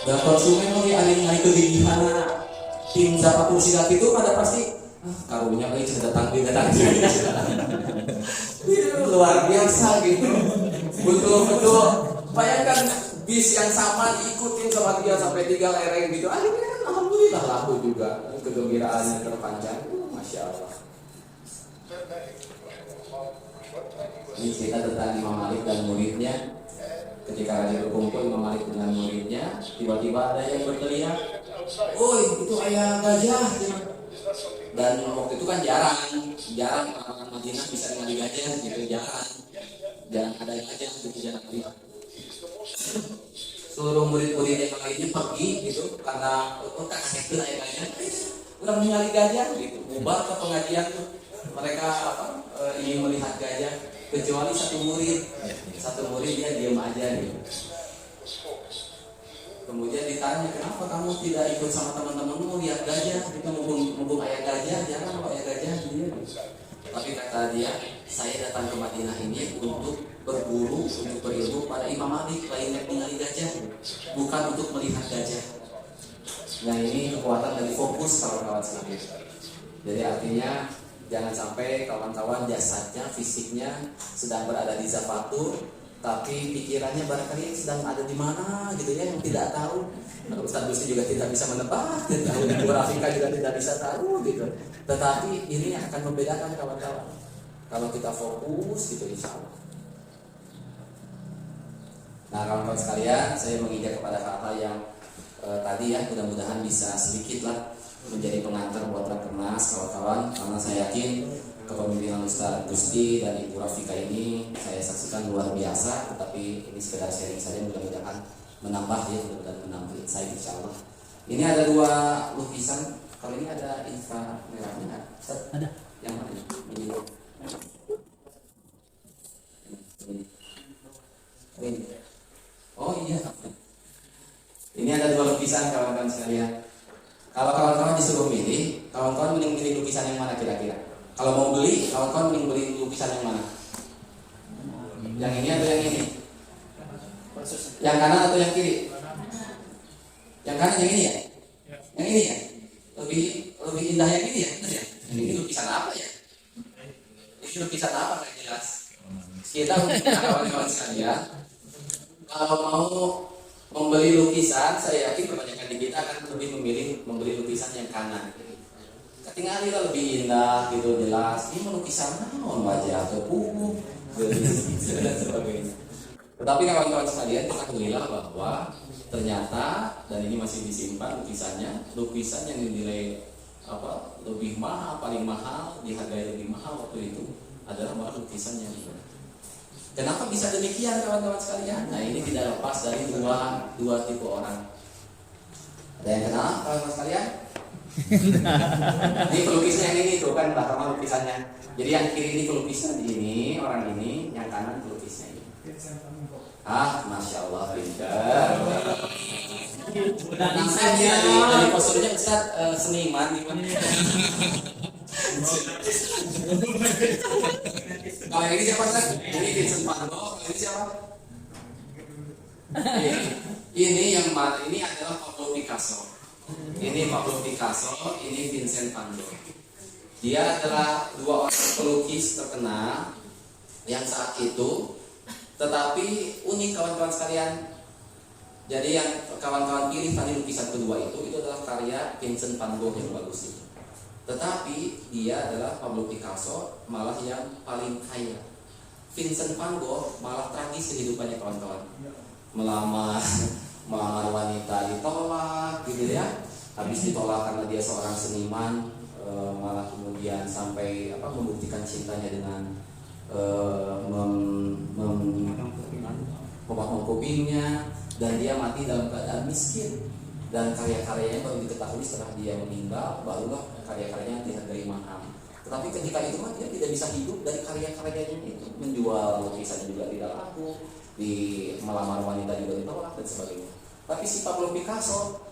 Dan konsumen lagi hari kegigihan tim Zapatul Sidat itu pada pasti karunya lagi sudah datang. Luar biasa gitu. Betul-betul bayangkan bis yang sama diikutin sama dia sampai 3 lereng gitu. Akhirnya alhamdulillah laku juga, kegembiraannya terpanjang. Masya Allah. Ini cerita tentang Imam Malik dan muridnya. Ketika lagi berkumpul Imam Malik dengan muridnya, tiba-tiba ada yang berteriak, "Oi, itu ayah gajah!" Dan waktu itu kan jarang orang Madinah bisa mengali gajah gitu, jarang ada gajah gitu, jarang lihat. Seluruh murid-murid yang lainnya pergi gitu karena kaget tuh ayah gajah, udah mengali gajah gitu, bubar ke pengajian tuh. Mereka ingin melihat gajah, kecuali satu murid dia diam aja gitu. Kemudian ditanya, kenapa kamu tidak ikut sama teman-temanmu lihat gajah? Itu mumpung ayah gajah, jangan kok ayah gajah dia. Tapi kata dia, saya datang ke Madinah ini untuk berburu, untuk berilmu pada Imam Malik, lainnya mengenali gajah, bukan untuk melihat gajah. Nah ini kekuatan dari fokus kawan-kawan sekalian. Jadi artinya jangan sampai kawan-kawan jasadnya, fisiknya sedang berada di Zapatul, tapi pikirannya barangkali sedang ada di mana gitu ya, yang tidak tahu. Ustaz Gusti juga tidak bisa menebak, Bu Rafika juga tidak bisa tahu gitu. Tetapi ini yang akan membedakan kawan-kawan. Kalau kita fokus gitu, insya Allah. Nah kawan-kawan sekalian, saya menginjak kepada hal-hal yang tadi ya, mudah-mudahan bisa sedikit lah menjadi pengantar buat Rakernas kawan-kawan, karena saya yakin kepemimpinan Ustaz Gusti dan Ibu Rafika ini saya saksikan luar biasa, tetapi ini sekedar sharing saja, mudah-mudahan menambah ya, mudah-mudahan menambah insight insyaallah. Ini ada 2 lukisan, kalau ini ada infra merahnya nggak? Ada. Yang mana? Ini. Oh iya. Ini ada 2 lukisan kawan-kawan sekalian. Kalau kawan-kawan disuruh milih, kawan-kawan mending milih lukisan yang mana kira-kira? Kalau mau beli, kawan-kawan mending beli lukisan yang mana? Yang ini atau yang ini? Yang kanan atau yang kiri? Yang kanan yang ini ya? Yang ini ya? Lebih indah yang ini ya? Benar ya? Yang ini. Ini lukisan apa nggak jelas. Kita kawan-kawan sekalian, kalau mau membeli lukisan, saya yakin kebanyakan di kita akan lebih memilih membeli lukisan yang kanan. Ketinggalan kita lebih indah gitu, jelas. Ini mau lukisan naon wajah atau kuku dan sebagainya. Tetapi kawan-kawan sekalian, ketahuilah bahwa ternyata, dan ini masih disimpan lukisannya, lukisan yang dinilai lebih mahal, paling mahal, dihargai lebih mahal waktu itu adalah malah lukisannya. Kenapa bisa demikian kawan-kawan sekalian? Nah, ini tidak lepas dari dua tipe orang. Ada yang kenal kawan-kawan sekalian? Ini pelukisnya yang ini tuh kan bahkan lukisannya. Jadi yang kiri ini pelukisnya ini, orang ini, yang kanan pelukisnya ini. Masya Allah, pintar. Nah, dari posturnya Ustaz seniman gimana? Kalau ini siapa Ustaz? Ini Vincent Van Gogh. Ini siapa? Ini yang ini adalah Pablo Picasso. Ini Pablo Picasso, ini Vincent Van Gogh. Dia adalah dua orang pelukis terkenal yang saat itu, tetapi unik kawan-kawan sekalian. Jadi yang kawan-kawan pilih tadi lukisan kedua itu adalah karya Vincent Van Gogh yang bagus itu. Tetapi dia adalah Pablo Picasso malah yang paling kaya. Vincent Van Gogh malah tragis kehidupannya kawan-kawan. Melamar wanita ditolak gitu ya. Habis ditolak karena dia seorang seniman, malah kemudian sampai membuktikan cintanya dengan mengkopingnya, dan dia mati dalam keadaan miskin. Dan karya-karyanya baru diketahui setelah dia meninggal, barulah karya-karyanya dihargai mahal. Tetapi ketika itu dia tidak bisa hidup dari karya-karyanya itu. Menjual lukisannya juga tidak laku, di melamar wanita juga ditolak dan sebagainya. Tapi si Pablo Picasso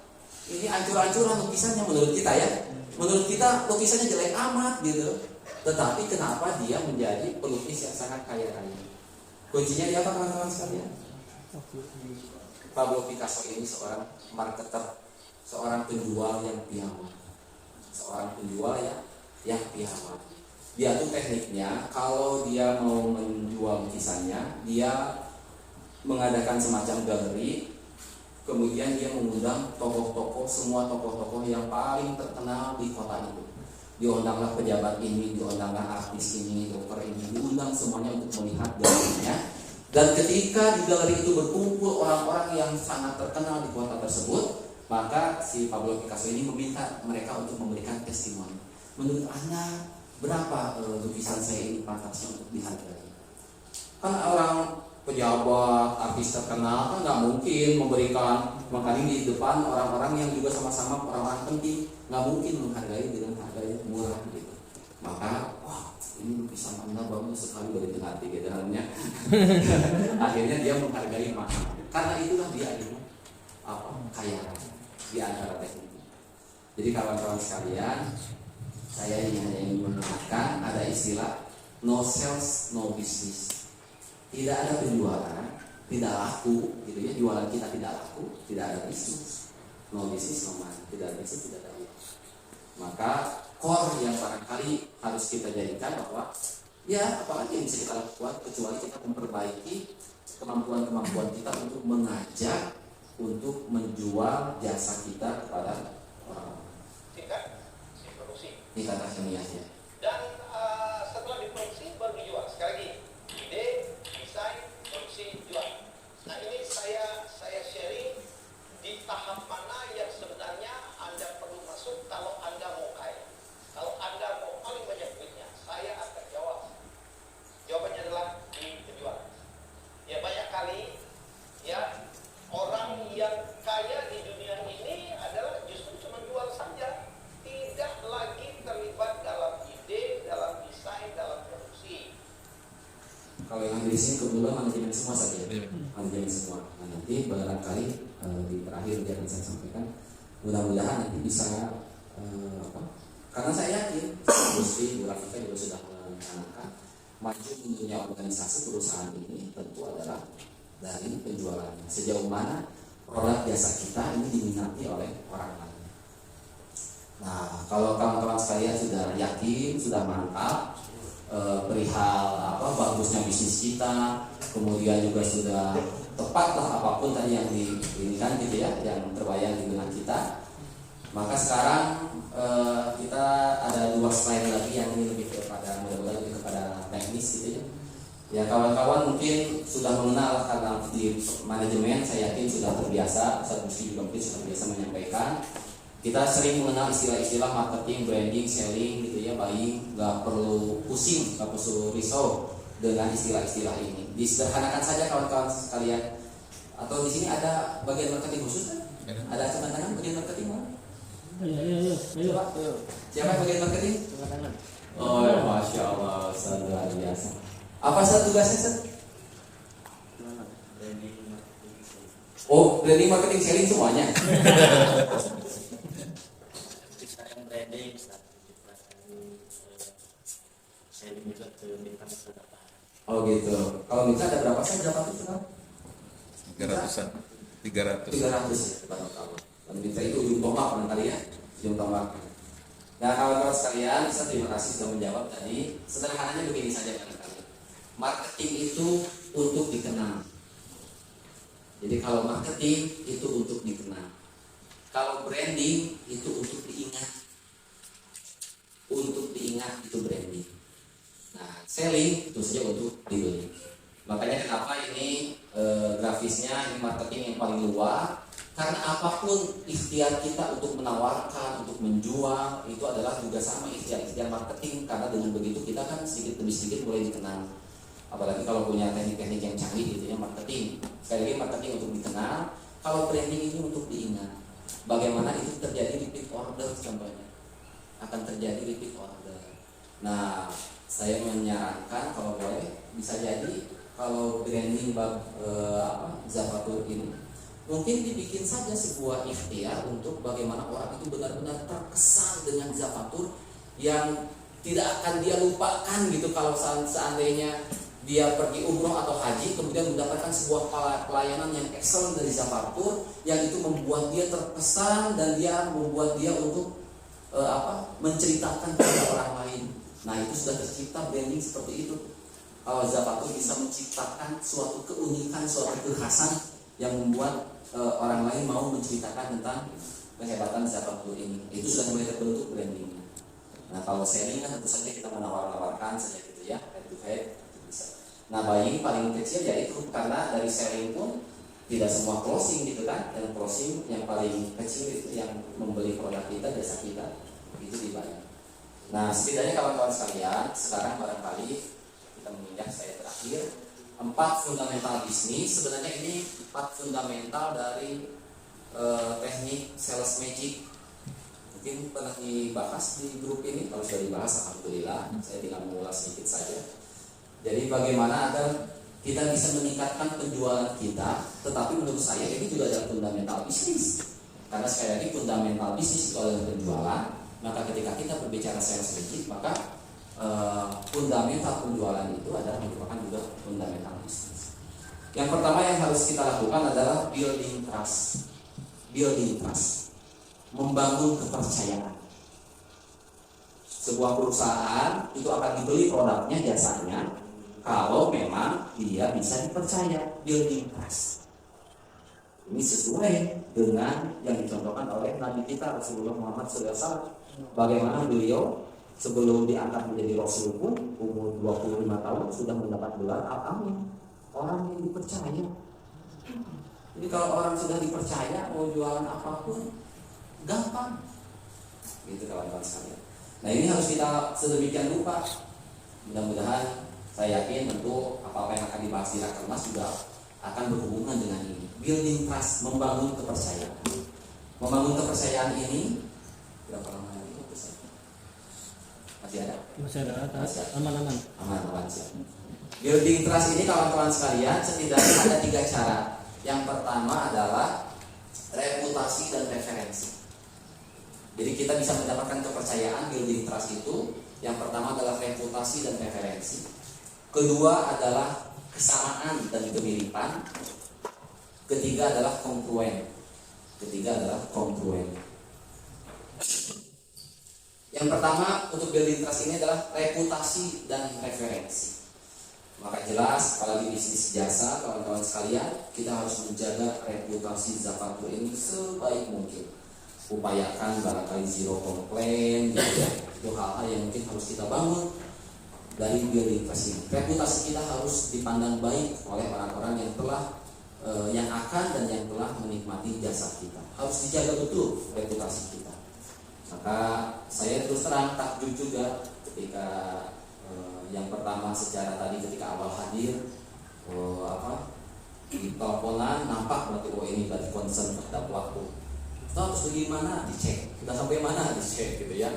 ini ancur-ancuran lukisannya menurut kita ya. Menurut kita lukisannya jelek amat gitu. Tetapi kenapa dia menjadi pelukis yang sangat kaya raya? Kuncinya di apa kawan-kawan sekalian? Pablo Picasso ini seorang marketer, seorang penjual yang piawai. Seorang penjual yang piawai. Dia tuh tekniknya kalau dia mau menjual lukisannya, dia mengadakan semacam galeri, kemudian dia mengundang tokoh-tokoh, semua tokoh-tokoh yang paling terkenal di kota itu. Diundanglah pejabat ini, diundanglah artis ini, dokter ini, diundang semuanya untuk melihat galerinya. Dan ketika di galeri itu berkumpul orang-orang yang sangat terkenal di kota tersebut, maka si Pablo Picasso ini meminta mereka untuk memberikan testimoni. Menurut Anda berapa lukisan saya ini pantasnya untuk dihargai? Kan orang pejabat, artis terkenal kan nggak mungkin memberikan, makanya di depan orang-orang yang juga sama-sama orang-orang penting, nggak mungkin menghargai dengan harga yang murah gitu. Maka ini lukisan Anda bagus sekali dari hati gitu namanya. Akhirnya dia menghargai mahal. Karena itulah dia ini kaya di antara teknik. Jadi kawan-kawan sekalian, saya ini hanya ingin mengingatkan ada istilah no sales no business. Tidak ada penjualan, tidak laku gitu ya. Jualan kita tidak laku, tidak ada bisnis. No business no money. Tidak ada bisnis, tidak ada uang. Maka core yang barangkali harus kita jadikan bahwa ya apalagi yang bisa kita lakukan kecuali kita memperbaiki kemampuan-kemampuan kita untuk mengajak, untuk menjual jasa kita kepada orang. Tingkat diproduksi. Tingkat akhirnya. Dan setelah diproduksi baru dijual. Sekali lagi, ide, desain, produksi, jual. Nah ini saya sharing di tahap mana yang sebenarnya Anda perlu masuk kalau Anda mau kaya. Kalau Anda mau paling banyak duitnya, saya akan jawab. Jawabannya adalah di penjualan. Ya banyak kali ya orang yang kaya di dunia ini adalah justru cuma jual saja, tidak lagi terlibat dalam ide, dalam desain, dalam produksi. Kalau yang di sini kebetulan manajemen semua saja, manajemen semua. Nah, nanti barangkali di terakhir yang akan saya sampaikan, mudah-mudahan nanti bisa karena saya yakin Gusti Bu Rafika juga sudah mencanangkan maju tentunya organisasi perusahaan ini tentu adalah dari penjualannya. Sejauh mana produk jasa kita ini diminati oleh orang lain. Nah, kalau kawan-kawan sekalian sudah yakin, sudah mantap perihal bagusnya bisnis kita, kemudian juga sudah tepatlah apapun tadi yang diinginkan gitu ya, yang terbayang di benak kita. Maka sekarang kita ada 2 slide lagi yang ini lebih kepada mudah-mudahan lebih kepada teknis gitu ya. Ya kawan-kawan mungkin sudah mengenal karena di manajemen saya yakin sudah terbiasa, Ustaz Musti juga mungkin sudah biasa menyampaikan. Kita sering mengenal istilah-istilah marketing, branding, selling gitu ya, buying, nggak perlu pusing, nggak perlu risau dengan istilah-istilah ini. Disederhanakan saja kawan-kawan sekalian. Atau di sini ada bagian marketing khusus kan? Ada angkat tangan bagian marketing mana? Ayo. Coba. Siapa bagian marketing? Oh, masya Allah, luar biasa. Apa satu tugasnya Seth? Oh, branding, marketing, selling semuanya. Oh gitu. Kalau minta ada berapa sih berapa tuh sekarang? 300-an. 300. 300 ya, barakallah. Dan minta itu ujung tombak barangkali ya, ujung tombak. Nah kawan-kawan sekalian, saya terima kasih sudah menjawab tadi. Sederhananya begini saja barangkali. Marketing itu untuk dikenal. Jadi kalau marketing itu untuk dikenal. Kalau branding itu untuk diingat. Untuk diingat itu branding. Nah, selling itu saja untuk dibeli. Makanya kenapa ini grafisnya ini marketing yang paling luar. Karena apapun ikhtiar kita untuk menawarkan, untuk menjual itu adalah juga sama ikhtiar marketing. Karena dengan begitu kita kan sedikit demi sedikit mulai dikenal. Apalagi kalau punya teknik-teknik yang canggih gitu ya, marketing. Sekali lagi marketing untuk dikenal. Kalau branding ini untuk diingat. Bagaimana itu terjadi repeat order contohnya. Akan terjadi repeat order. Nah, saya menyarankan kalau boleh bisa jadi kalau branding Zapatur ini mungkin dibikin saja sebuah ikhtiar untuk bagaimana orang itu benar-benar terkesan dengan Zapatur yang tidak akan dia lupakan gitu kalau seandainya dia pergi umroh atau haji kemudian mendapatkan sebuah pelayanan yang excellent dari Zapatur yang itu membuat dia terkesan dan dia membuat dia untuk menceritakan kepada orang lain. Nah itu sudah tercipta branding seperti itu. Kalau Zapatur bisa menciptakan suatu keunikan, suatu kekhasan yang membuat orang lain mau menceritakan tentang kehebatan Zapatur ini. Itu sudah mulai terbentuk brandingnya. Nah kalau selling kan tentu saja kita menawar-nawarkan saja gitu ya, head to head bisa. Nah buying paling kecil yaitu karena dari selling pun tidak semua closing gitu kan. Dan closing yang paling kecil itu yang membeli produk kita, jasa kita itu dibayar. Nah setidaknya kawan-kawan sekalian, sekarang barangkali kita menginjak saya terakhir 4 fundamental bisnis. Sebenarnya ini 4 fundamental dari teknik sales magic. Mungkin pernah dibahas di grup ini. Kalau sudah dibahas, alhamdulillah. Saya tinggal mengulas sedikit saja. Jadi bagaimana agar kita bisa meningkatkan penjualan kita. Tetapi menurut saya ini juga adalah fundamental bisnis. Karena sekali lagi fundamental bisnis itu adalah penjualan. Maka ketika kita berbicara sales magic, maka fundamental penjualan itu adalah merupakan juga fundamental bisnis. Yang pertama yang harus kita lakukan adalah building trust. Building trust, membangun kepercayaan. Sebuah perusahaan itu akan dibeli produknya, jasanya, kalau memang dia bisa dipercaya. Building trust. Ini sesuai dengan yang dicontohkan oleh Nabi kita Rasulullah Muhammad SAW. Bagaimana beliau sebelum diangkat menjadi Rasul pun umur 25 tahun sudah mendapat gelar Al-Amin, orang yang dipercaya. Jadi kalau orang sudah dipercaya mau jualan apapun gampang, gitu kawan-kawan sekalian. Nah ini harus kita sedemikian rupa. Mudah-mudahan saya yakin tentu apa-apa yang akan dibahas di Rakernas juga akan berhubungan dengan ini. Building trust, membangun kepercayaan. Membangun kepercayaan ini berapa lama? Masih ada? Masih ada, aman-aman. Aman-aman siap. Building trust ini kawan-kawan sekalian setidaknya ada 3 cara. Yang pertama adalah reputasi dan referensi. Jadi kita bisa mendapatkan kepercayaan building trust itu. Yang pertama adalah reputasi dan referensi. Kedua adalah kesamaan dan kemiripan. Ketiga adalah kongruen. Yang pertama untuk building trust ini adalah reputasi dan referensi. Maka jelas, apalagi bisnis jasa, kawan-kawan sekalian, kita harus menjaga reputasi Zakatur ini sebaik mungkin. Upayakan barangkali zero complaint, gitu ya. Itu hal-hal yang mungkin harus kita bangun dari building ini. Reputasi kita harus dipandang baik oleh orang-orang yang telah yang akan dan yang telah menikmati jasa kita. Harus dijaga betul reputasi kita. Maka saya terus terang takjub juga ketika yang pertama secara tadi ketika awal hadir di teleponan nampak berarti ini berarti concern terhadap waktu. Kita harus bagaimana dicek, kita sampai mana dicek gitu ya.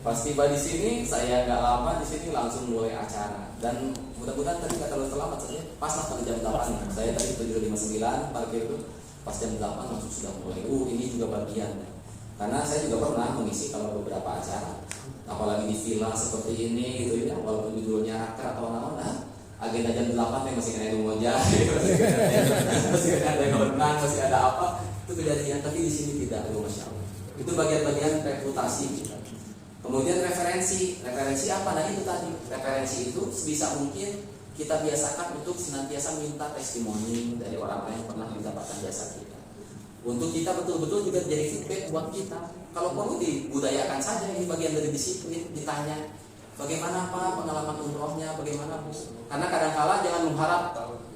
Pas tiba di sini saya nggak lama di sini langsung mulai acara dan mudah-mudahan tadi nggak terlalu terlambat saja. Pas lah pada jam 8 ya. Saya tadi 7.59 parkir itu pas jam 8 langsung sudah mulai. Ini juga bagian. Karena saya juga pernah mengisi kalau beberapa acara, apalagi di villa seperti ini gitu ya, walaupun judulnya akar atau nama, agenda jam 8 yang masih kena ngojek, masih ada yang renang, masih ada apa, itu kejadian. Tapi di sini tidak, masya Allah. Itu bagian-bagian reputasi kita. Kemudian referensi apa? Nah itu tadi, referensi itu sebisa mungkin kita biasakan untuk senantiasa minta testimoni dari orang-orang yang pernah mendapatkan jasa kita. Untuk kita betul-betul juga jadi feedback buat kita. Kalau perlu dibudayakan saja, ini bagian dari disiplin. Ditanya, bagaimana Pak pengalaman umrohnya, bagaimana Bu? Karena kadang-kala jangan mengharap,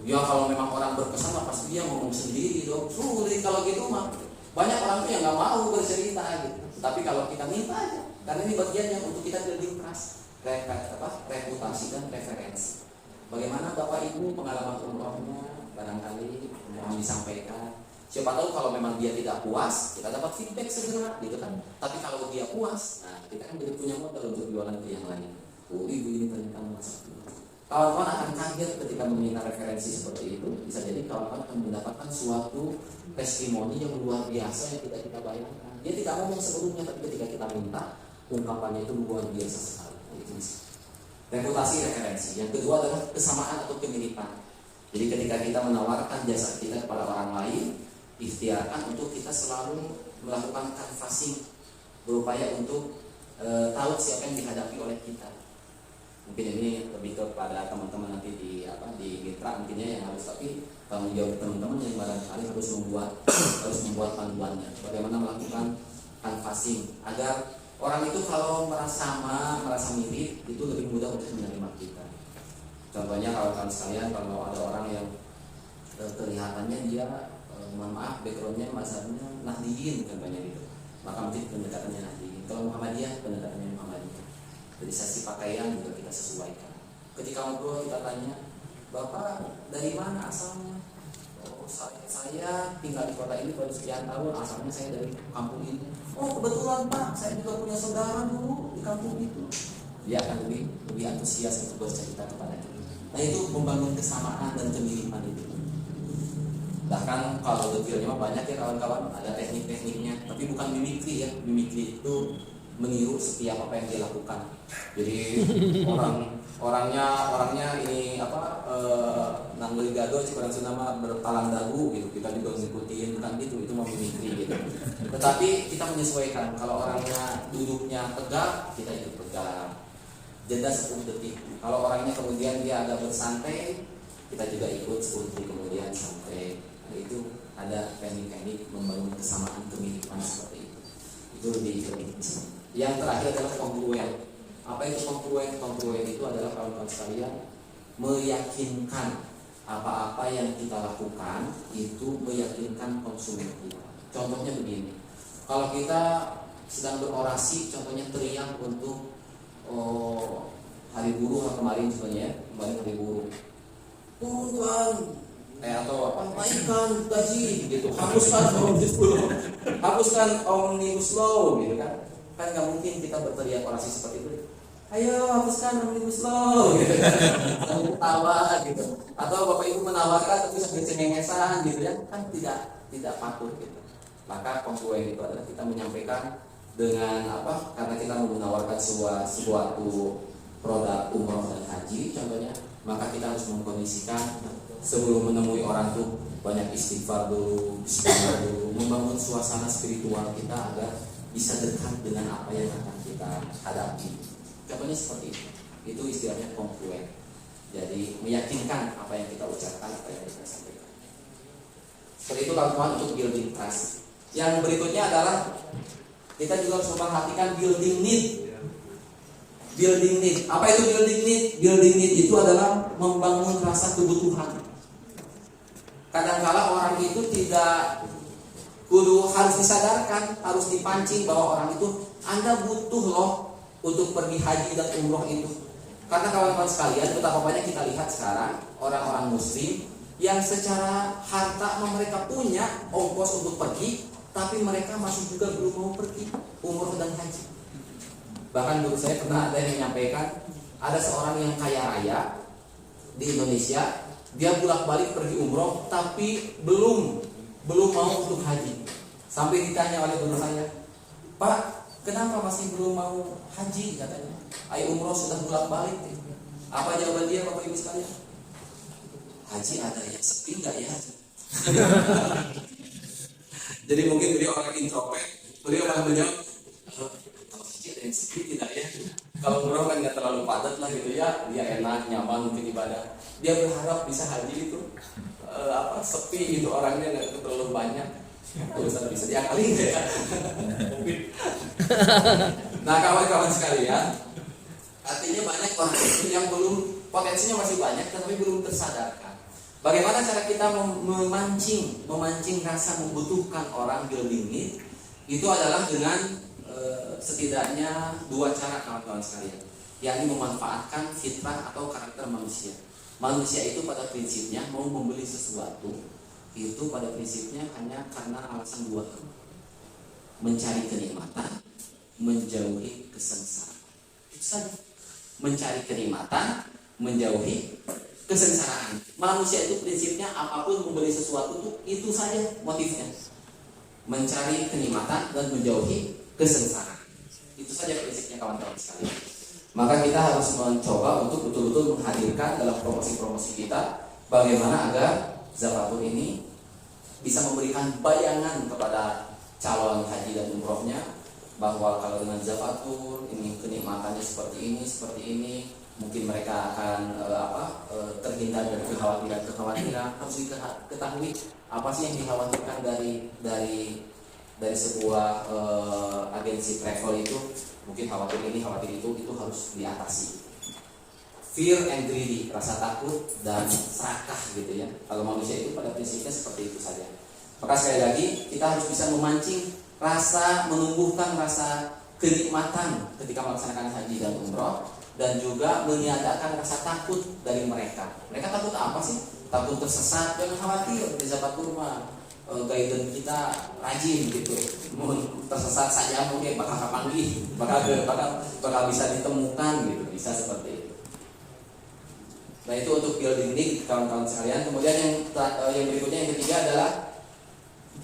ya kalau memang orang berkesan pasti dia ngomong sendiri dong. Sulit kalau gitu mah. Banyak orang tuh yang nggak mau bercerita gitu. Tapi kalau kita minta aja, karena ini bagian yang untuk kita building trust, reputasi dan referensi. Bagaimana Bapak Ibu pengalaman umrohnya, barangkali mohon disampaikan. Siapa tahu kalau memang dia tidak puas, kita dapat feedback segera, gitu kan. Tapi kalau dia puas, nah kita kan jadi punya modal untuk jualan ke yang lain. Oh ibu ini ternyata masak. Kawan-kawan akan kaget ketika meminta referensi seperti itu. Bisa jadi kawan-kawan akan mendapatkan suatu testimoni yang luar biasa yang tidak kita bayangkan. Dia tidak ngomong sebelumnya, tapi ketika kita minta, ungkapannya itu luar biasa sekali. Reputasi referensi. Yang kedua adalah kesamaan atau kemiripan. Jadi ketika kita menawarkan jasa kita kepada orang lain, ikhtiarkan untuk kita selalu melakukan canvassing, berupaya untuk tahu siapa yang dihadapi oleh kita. Mungkin ini lebih kepada teman-teman nanti di mitra mungkinnya yang harus, tapi tanggung jawab teman-teman yang barangkali harus membuat panduannya. Bagaimana melakukan canvassing agar orang itu kalau merasa mirip itu lebih mudah untuk menerima kita. Contohnya kawan-kawan sekalian, kalau ada orang yang kelihatannya dia mohon maaf backgroundnya mazhabnya Nahdiyin contohnya gitu, maka mungkin pendekatannya Nahdiyin. Kalau Muhammadiyah pendekatannya Muhammadiyah. Dari sisi pakaian juga kita sesuaikan. Ketika ngobrol kita tanya, Bapak dari mana asalnya? Oh saya tinggal di kota ini baru sekian tahun, asalnya saya dari kampung ini. Oh kebetulan Pak, saya juga punya saudara dulu di kampung itu. Dia akan lebih antusias untuk bercerita kepada kita. Nah itu membangun kesamaan dan kemiripan itu. Bahkan kalau detailnya banyak ya kawan-kawan, ada teknik-tekniknya, tapi bukan mimikri ya. Mimikri itu meniru setiap apa yang dia lakukan. Jadi orangnya ini nanggul gado cikurang sunama berpalang dagu gitu, kita juga ngikutin, bukan gitu, itu mau mimikri gitu. Tetapi kita menyesuaikan. Kalau orangnya duduknya tegak, kita ikut tegak, jeda 10 detik. Kalau orangnya kemudian dia agak bersantai, kita juga ikut 10 detik kemudian santai. Nah, itu ada teknik-teknik membangun kesamaan kemiripan seperti itu. Itu lebih. Yang terakhir adalah kongruen. Apa itu kongruen? Kongruen itu adalah kawan-kawan sekalian meyakinkan apa-apa yang kita lakukan itu meyakinkan konsumen kita. Contohnya begini, kalau kita sedang berorasi, contohnya teriak untuk hari buruh kemarin sebenarnya, kemarin hari buruh, turunkan atau naikkan gaji gitu, hapuskan omnibus law gitu kan nggak mungkin kita berteriak orasi seperti itu. Ayo hapuskan omnibus law gitu kan, ketawa gitu, atau bapak ibu menawarkan tapi sambil cengengesan gitu ya, kan tidak patut gitu. Maka kongruen itu adalah kita menyampaikan dengan karena kita menawarkan suatu produk umroh dan haji contohnya, maka kita harus mengkondisikan sebelum menemui orang tuh banyak istighfar dulu, bismillah dulu, membangun suasana spiritual kita agar bisa dekat dengan apa yang akan kita hadapi. Contohnya seperti itu istilahnya kongruen. Jadi meyakinkan apa yang kita ucapkan, apa yang kita sampaikan. Seperti itu kawan-kawan untuk building trust. Yang berikutnya adalah kita juga harus memperhatikan building need. Building need. Apa itu building need? Building need itu adalah membangun rasa kebutuhan. Kadang-kala orang itu tidak kudu harus disadarkan, harus dipancing bahwa orang itu Anda butuh loh untuk pergi haji dan umroh itu. Karena kawan-kawan sekalian, betapa banyak kita lihat sekarang orang-orang muslim yang secara harta mereka punya ongkos untuk pergi, tapi mereka masih juga belum mau pergi umroh dan haji. Bahkan dulu saya pernah ada yang menyampaikan, ada seorang yang kaya raya di Indonesia, dia bolak-balik pergi umroh tapi belum mau untuk haji. Sampai ditanya oleh guru saya, "Pak, kenapa masih belum mau haji?" katanya. "Ayo umroh sudah bolak-balik." Apa jawaban dia, Bapak Ibu sekalian? "Haji ada yang sepi enggak ya?" Jadi mungkin beliau orang introvert, beliau akan menjawab, "Kalau haji ada yang sepi tidak ya?" Kalau umroh kan nggak terlalu padat lah gitu ya, dia enak, nyaman mungkin ibadah. Dia berharap bisa haji itu sepi gitu, orangnya nggak terlalu banyak. Bisa diakali nggak ya? Mungkin. Nah kawan-kawan sekalian, artinya banyak orang itu yang belum, potensinya masih banyak tetapi belum tersadarkan. Bagaimana cara kita memancing rasa membutuhkan orang building need? Itu adalah dengan setidaknya dua cara kawan-kawan sekalian, yakni memanfaatkan fitrah atau karakter manusia. Manusia itu pada prinsipnya mau membeli sesuatu itu pada prinsipnya hanya karena alasan dua, mencari kenikmatan, menjauhi kesengsaraan. Itu saja. Mencari kenikmatan, menjauhi kesengsaraan. Manusia itu prinsipnya apapun membeli sesuatu itu saja motifnya. Mencari kenikmatan dan menjauhi kesengsaraan. Itu saja prinsipnya kawan-kawan sekalian. Maka kita harus mencoba untuk betul-betul menghadirkan dalam promosi-promosi kita bagaimana agar Zafatur ini bisa memberikan bayangan kepada calon haji dan umrohnya bahwa kalau dengan Zafatur ini kenikmatannya seperti ini, mungkin mereka akan terhindar dari kekhawatiran. Harus diketahui apa sih yang dikhawatirkan dari sebuah agensi travel itu. Mungkin khawatir ini, khawatir itu harus diatasi. Fear and greedy, rasa takut dan serakah gitu ya. Kalau manusia itu pada prinsipnya seperti itu saja. Maka sekali lagi kita harus bisa memancing menumbuhkan rasa kenikmatan ketika melaksanakan haji dan umroh, dan juga meniadakan rasa takut dari mereka. Mereka takut apa sih? Takut tersesat. Jangan khawatir, di Zafatur mah guidance kita rajin gitu. Tersesat saja mungkin bakal kapanggih, bakal bisa ditemukan gitu, bisa seperti itu. Nah itu untuk building need kawan-kawan sekalian. Kemudian yang berikutnya, yang ketiga adalah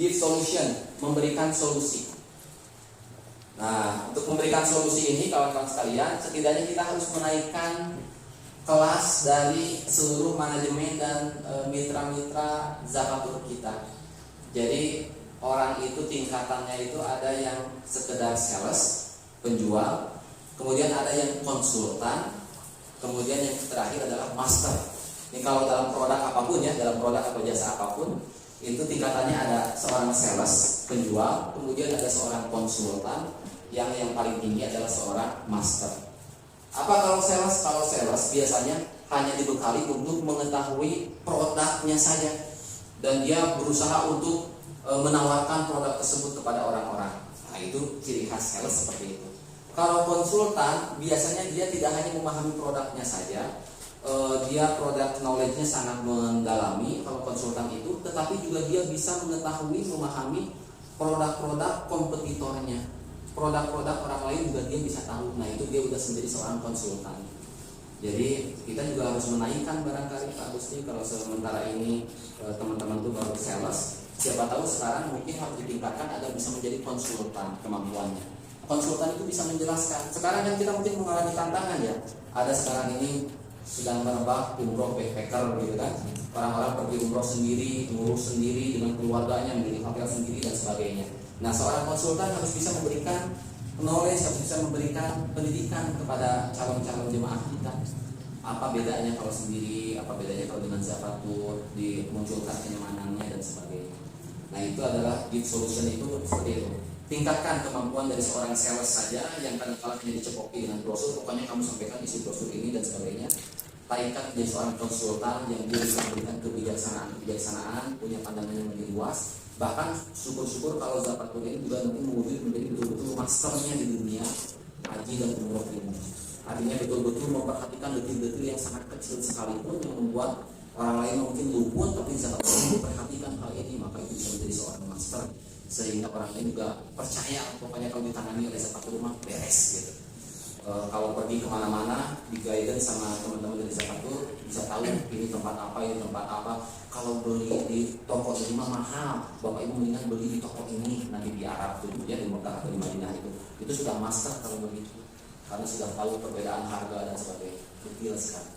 give solution, memberikan solusi. Nah untuk memberikan solusi ini kawan-kawan sekalian, setidaknya kita harus menaikkan kelas dari seluruh manajemen dan mitra-mitra Zafatur kita. Jadi orang itu tingkatannya itu ada yang sekedar sales, penjual, kemudian ada yang konsultan, kemudian yang terakhir adalah master. Ini kalau dalam produk apapun ya, dalam produk atau jasa apapun, itu tingkatannya ada seorang sales, penjual, kemudian ada seorang konsultan, yang paling tinggi adalah seorang master. Apa kalau sales? Kalau sales biasanya hanya dibekali untuk mengetahui produknya saja, dan dia berusaha untuk menawarkan produk tersebut kepada orang-orang. Nah itu ciri khas sales seperti itu. Kalau konsultan biasanya dia tidak hanya memahami produknya saja, dia produk knowledge-nya sangat mendalami kalau konsultan itu, tetapi juga dia bisa mengetahui, memahami produk-produk kompetitornya, produk-produk orang lain juga dia bisa tahu. Nah itu dia sudah menjadi seorang konsultan. Jadi kita juga harus menaikkan barangkali Pak Gusti, kalau sementara ini teman-teman itu baru sales, siapa tahu sekarang mungkin harus ditingkatkan agar bisa menjadi konsultan kemampuannya. Konsultan itu bisa menjelaskan. Sekarang kan kita mungkin mengalami tantangan ya. Ada sekarang ini sedang merebak umroh backpacker gitu kan. Orang-orang pergi umroh sendiri, ngurus sendiri dengan keluarganya, memilih hotel sendiri dan sebagainya. Nah seorang konsultan harus bisa memberikan knowledge, harus bisa memberikan pendidikan kepada calon-calon jemaah kita. apa bedanya kalau sendiri, apa bedanya kalau dengan Zapatur, dimunculkan kenyamanannya dan sebagainya. Nah itu adalah gift solution itu seperti itu. Tingkatkan kemampuan dari seorang sales saja yang kadang-kadang hanya dicepoki dengan brosur, pokoknya kamu sampaikan isi brosur ini dan sebagainya. Tingkat menjadi seorang konsultan yang dia bisa memberikan kebijaksanaan, punya pandangan yang lebih luas. Bahkan syukur-syukur kalau Zapatur ini juga nanti mewujud menjadi betul-betul masternya di dunia haji dan umroh ini. Artinya betul-betul memperhatikan detil-detil yang sangat kecil sekalipun yang membuat orang lain mungkin luput, tapi Zapatur memperhatikan hal ini, maka itu bisa menjadi seorang master sehingga orang lain juga percaya pokoknya kalau ditangani oleh Zapatur rumah beres gitu. Kalau pergi kemana-mana di guidance sama teman-teman dari Zapatur bisa tahu ini tempat apa, ini tempat apa. Kalau beli di toko ini mahal, bapak ibu mendingan beli di toko ini nanti di Arab tuh ya, di Mekah atau di Madinah itu sudah master kalau begitu, karena sudah tahu perbedaan harga dan sebagainya, detail sekali.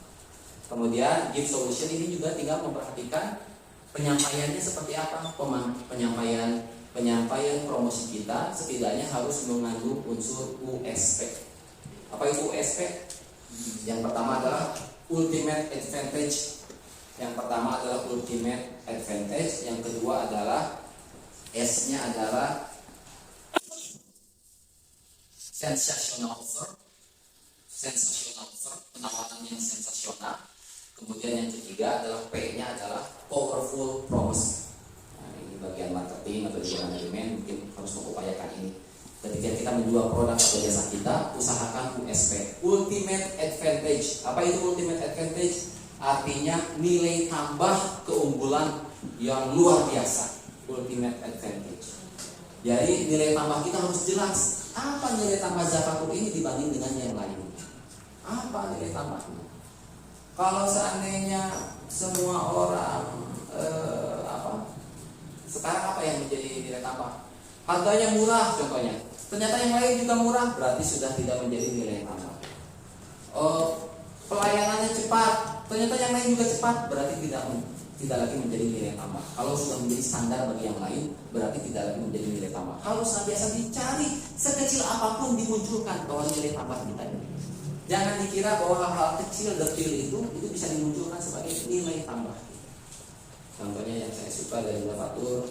Kemudian gift solution ini juga tinggal memperhatikan penyampaiannya seperti apa. Penyampaian promosi kita setidaknya harus mengandung unsur USP. Apa itu USP? Yang pertama adalah ultimate advantage. Yang pertama adalah ultimate advantage. Yang kedua adalah S-nya adalah sensational offer. Sensational offer, penawaran yang sensasional. Kemudian yang ketiga adalah P-nya adalah powerful promise. Nah, ini bagian marketing atau di manajemen mungkin harus mengupayakan ini. Ketika kita menjual produk atau jasa kita, usahakan USP, ultimate advantage. Apa itu ultimate advantage? Artinya nilai tambah keunggulan yang luar biasa. Ultimate advantage. Jadi nilai tambah kita harus jelas. Apa nilai tambah Zapatur ini dibanding dengan yang lain? Apa nilai tambahnya? Kalau seandainya semua orang sekarang apa yang menjadi nilai tambah? Harganya murah contohnya. Ternyata yang lain juga murah, berarti sudah tidak menjadi nilai tambah. Pelayanannya cepat, ternyata yang lain juga cepat, berarti tidak lagi menjadi nilai tambah. Kalau sudah menjadi standar bagi yang lain, berarti tidak lagi menjadi nilai tambah. Kalau senantiasa dicari, sekecil apapun dimunculkan bahwa nilai tambah kita ini. Jangan dikira bahwa hal-hal kecil detil itu bisa dimunculkan sebagai nilai tambah. Contohnya yang saya suka dari Zapatur,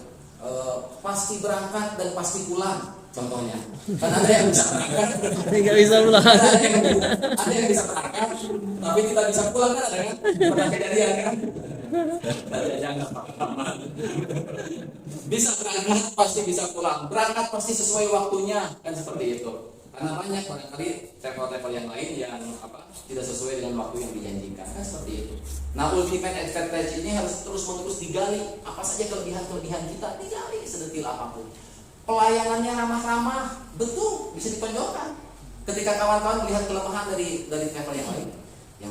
pasti berangkat dan pasti pulang. Contohnya, kan ada yang bisa berangkat, nggak bisa pulang. ada yang bisa berangkat, tapi tidak bisa pulang kan ada kan? Pernah kejadian kan? Bisa berangkat pasti bisa pulang, berangkat pasti sesuai waktunya kan seperti itu. Karena banyak barangkali travel-travel yang lain yang tidak sesuai dengan waktu yang dijanjikan kan seperti itu. Nah ultimate advantage ini harus terus-menerus digali. Apa saja kelebihan-kelebihan kita digali sedetil apapun. Pelayanannya ramah-ramah, betul bisa ditonjolkan. Ketika kawan-kawan melihat kelemahan dari travel yang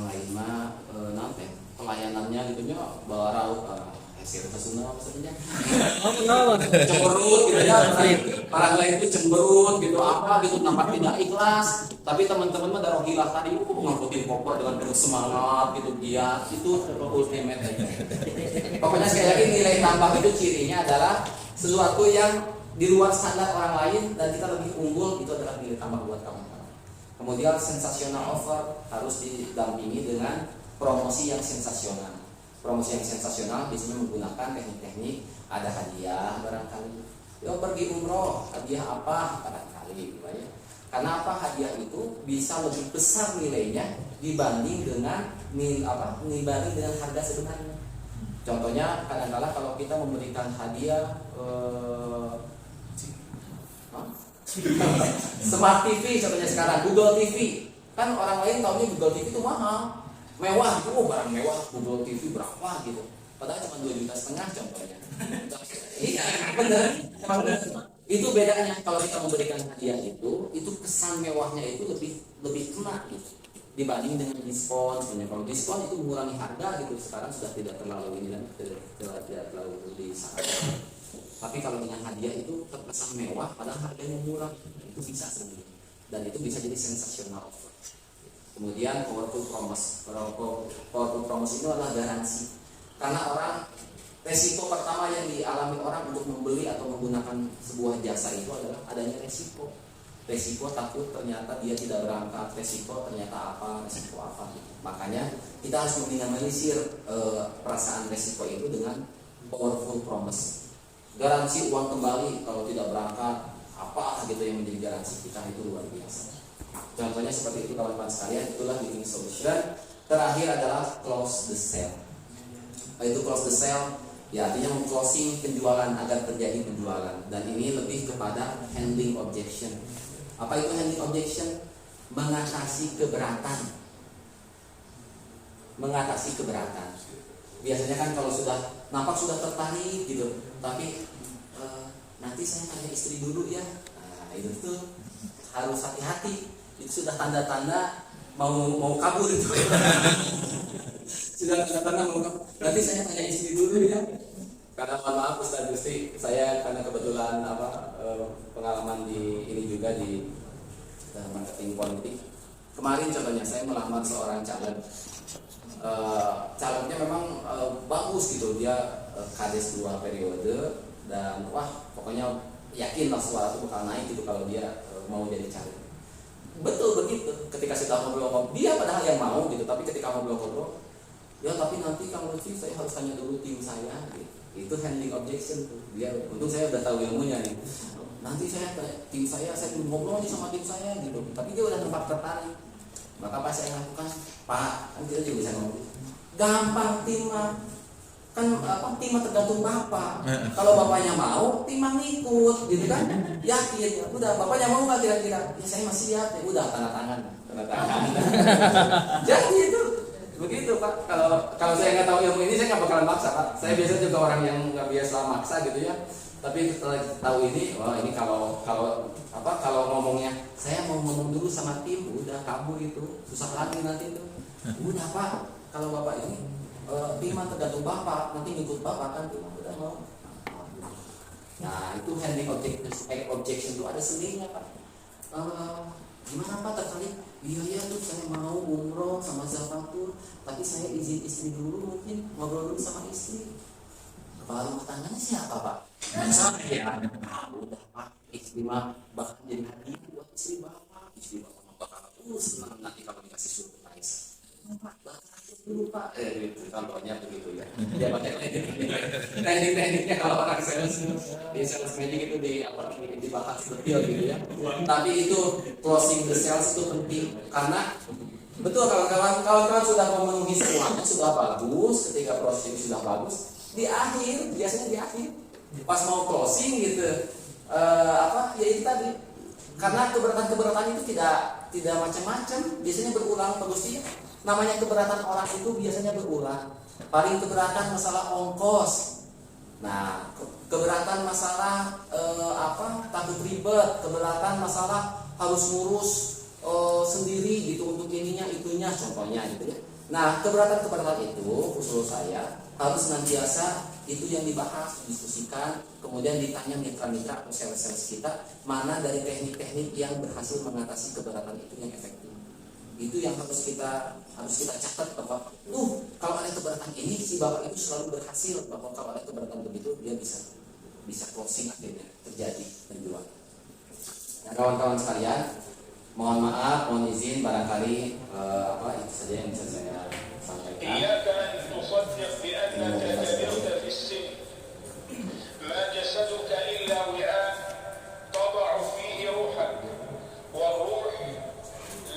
lain mah nanti pelayanannya gitunya bawa raut hasil kesuna maksudnya. Cemberut gitu ya. Orang lain itu cemberut gitu gitu nampak tidak ikhlas. Tapi teman-teman mah daroh hilah tadi ngangkutin koper dengan penuh semangat gitu giat, itu ultimate aja. Pokoknya sekali lagi nilai tambah itu cirinya adalah sesuatu yang di luar standar orang lain dan kita lebih unggul, itu adalah nilai tambah buat kamu. Kemudian sensational offer harus didampingi dengan promosi yang sensasional. Promosi yang sensasional biasanya menggunakan teknik-teknik, ada hadiah barangkali. Pergi umroh, hadiah apa barangkali, ya. Karena apa? Hadiah itu bisa lebih besar nilainya dibanding dengan harga sebenarnya. Contohnya kadang-kala kalau kita memberikan hadiah Smart TV contohnya sekarang, Google TV. Kan orang lain taunya Google TV itu mahal, mewah gitu, barang mewah Google TV berapa gitu. Padahal cuma 2,5 juta contohnya. Iya, benar. Itu bedanya kalau kita memberikan hadiah itu kesan mewahnya itu lebih kena gitu dibanding dengan diskon. Sebenarnya kalau diskon itu mengurangi harga gitu, sekarang sudah tidak terlalu ini dan tidak terlalu disarankan. Tapi kalau dengan hadiah itu terkesan mewah padahal harganya murah, itu bisa sebenarnya. Dan itu bisa jadi sensational offer. Kemudian powerful promise. Powerful promise itu adalah garansi. Karena orang, resiko pertama yang dialami orang untuk membeli atau menggunakan sebuah jasa itu adalah adanya resiko. resiko takut ternyata dia tidak berangkat, resiko ternyata apa, resiko apa. Makanya kita harus meminimalisir perasaan resiko itu dengan powerful promise. Garansi uang kembali kalau tidak berangkat, apa gitu yang menjadi garansi kita, itu luar biasa. Contohnya seperti itu kawan-kawan sekalian, itulah winning solution. Terakhir adalah close the sale. Itu close the sale, ya artinya meng-closing penjualan agar terjadi penjualan. Dan ini lebih kepada handling objection. Apa itu handling objection? Mengatasi keberatan. Mengatasi keberatan. Biasanya kan kalau sudah nampak sudah tertarik gitu, tapi nanti saya tanya istri dulu ya. Nah, itu tuh harus hati-hati. Itu sudah tanda-tanda mau kabur itu. Sudah tanda-tanda mau kabur. Nanti saya tanya istri dulu ya. Karena mohon maaf Ustaz Gusti, saya karena kebetulan pengalaman di ini juga di marketing politik. Kemarin contohnya saya melamar seorang caleg. Calegnya memang bagus gitu, dia kades 2 periode dan wah pokoknya yakin lah suara itu bakal naik gitu kalau dia mau jadi caleg. Betul begitu. Ketika sudah ngobrol-ngobrol, dia padahal yang mau gitu, tapi ketika ngobrol-ngobrol, ya tapi nanti Kang Lutfi saya harus tanya dulu tim saya gitu. Itu handling objection tuh. Dia untung saya udah tahu ilmunya nih. Nanti saya tim saya belum ngobrol aja sama tim saya gitu. Tapi dia udah nampak tertarik. Maka apa saya lakukan? Pak, kan kita juga bisa ngomong. Gampang tim mah. Kan tim mah tergantung Bapak. Kalau Bapaknya mau, tim mah ngikut gitu kan. Yakin. Udah Bapaknya mau enggak kira-kira? Ya saya masih lihat ya. Udah tanda tangan. Jadi itu begitu Pak. Kalau saya nggak tahu ilmu ini saya nggak bakalan maksa Pak. Saya biasanya juga orang yang nggak biasa maksa gitu ya. Tapi setelah tahu ini, wah ini kalau ngomongnya saya mau ngomong dulu sama tim, udah kabur itu, susah lagi nanti itu. Udah Pak, kalau Bapak ini tim tergantung Bapak, nanti ngikut Bapak kan tim udah mau. Nah itu handling objection itu ada seninya Pak. Gimana Pak tertarik? Iya tuh saya mau umroh sama siapapun, tapi saya izin istri dulu, mungkin ngobrol dulu sama istri. Kepala rumah tangganya siapa Pak? Saya. Udah Pak, istri mah bakal jadi hadiah buat istri Bapak. Istri Bapak mah bakal senang nanti kalau dikasih surprise. Pak, bakal dulu Pak. Itu contohnya begitu ya. Dia pakai teknik-tekniknya kalau orang sales di sales meeting itu dibahas detail gitu ya. Tapi itu closing the sales itu penting karena betul kawan-kawan sudah memenuhi semuanya, sudah bagus. Ketika proses sudah bagus, biasanya di akhir pas mau closing gitu ya itu tadi karena keberatan itu tidak macam-macam, biasanya berulang terus ya. Namanya keberatan orang itu biasanya berulang. Paling keberatan masalah ongkos. Nah, keberatan masalah takut ribet, keberatan masalah harus ngurus sendiri gitu untuk ininya itunya contohnya gitu ya. Nah, keberatan itu usul saya harus senantiasa itu yang dibahas, didiskusikan, kemudian ditanya mitra-mitra atau sales-sales kita mana dari teknik-teknik yang berhasil mengatasi keberatan itu yang efektif. Itu yang harus kita catat bahwa kalau ada keberatan ini si Bapak itu selalu berhasil, bahwa kalau ada keberatan begitu dia bisa closing akhirnya terjadi penjualan. Nah, kawan-kawan sekalian, mohon maaf, mohon izin barangkali itu saja yang bisa saya sampaikan. Iyyaka an tusaddiq bi annaka kabirta fi as-sin ma jasaduka illa wi'a tad'u fihi ruhak wa ruh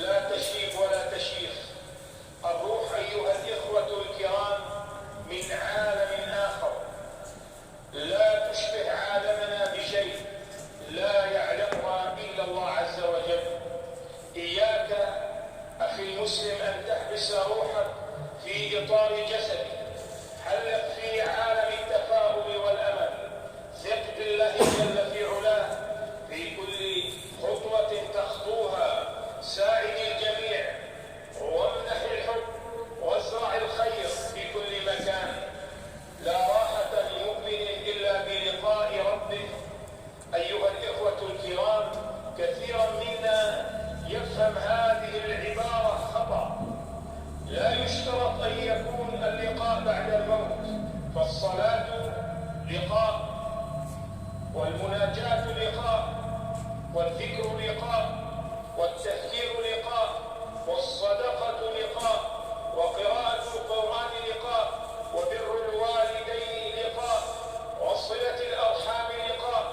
la tashib wa la tashikh. الروح أيها الإخوة الكرام من عالم آخر لا تشبه عالمنا بشيء لا يعلمها إلا الله عز وجل. إياك أخي المسلم أن تحبس روحك في إطار جسدك. حلق في عالم التفاؤل والأمل. ثق بالله جل في علاه في كل خطوة تخطوها. ساعد الجميع وامنح الحب وازرع الخير في كل مكان. لا راحة لمؤمن إلا بلقاء ربه. أيها الإخوة الكرام، كثيرا منا يفهم هذه العبارة خطأ. لا يشترط أن يكون اللقاء بعد الموت، فالصلاة لقاء والمناجاة لقاء والذكر لقاء والتذكير لقاء والصدقة لقاء وقراءة القرآن لقاء وبر الوالدين لقاء وصلة الأرحام لقاء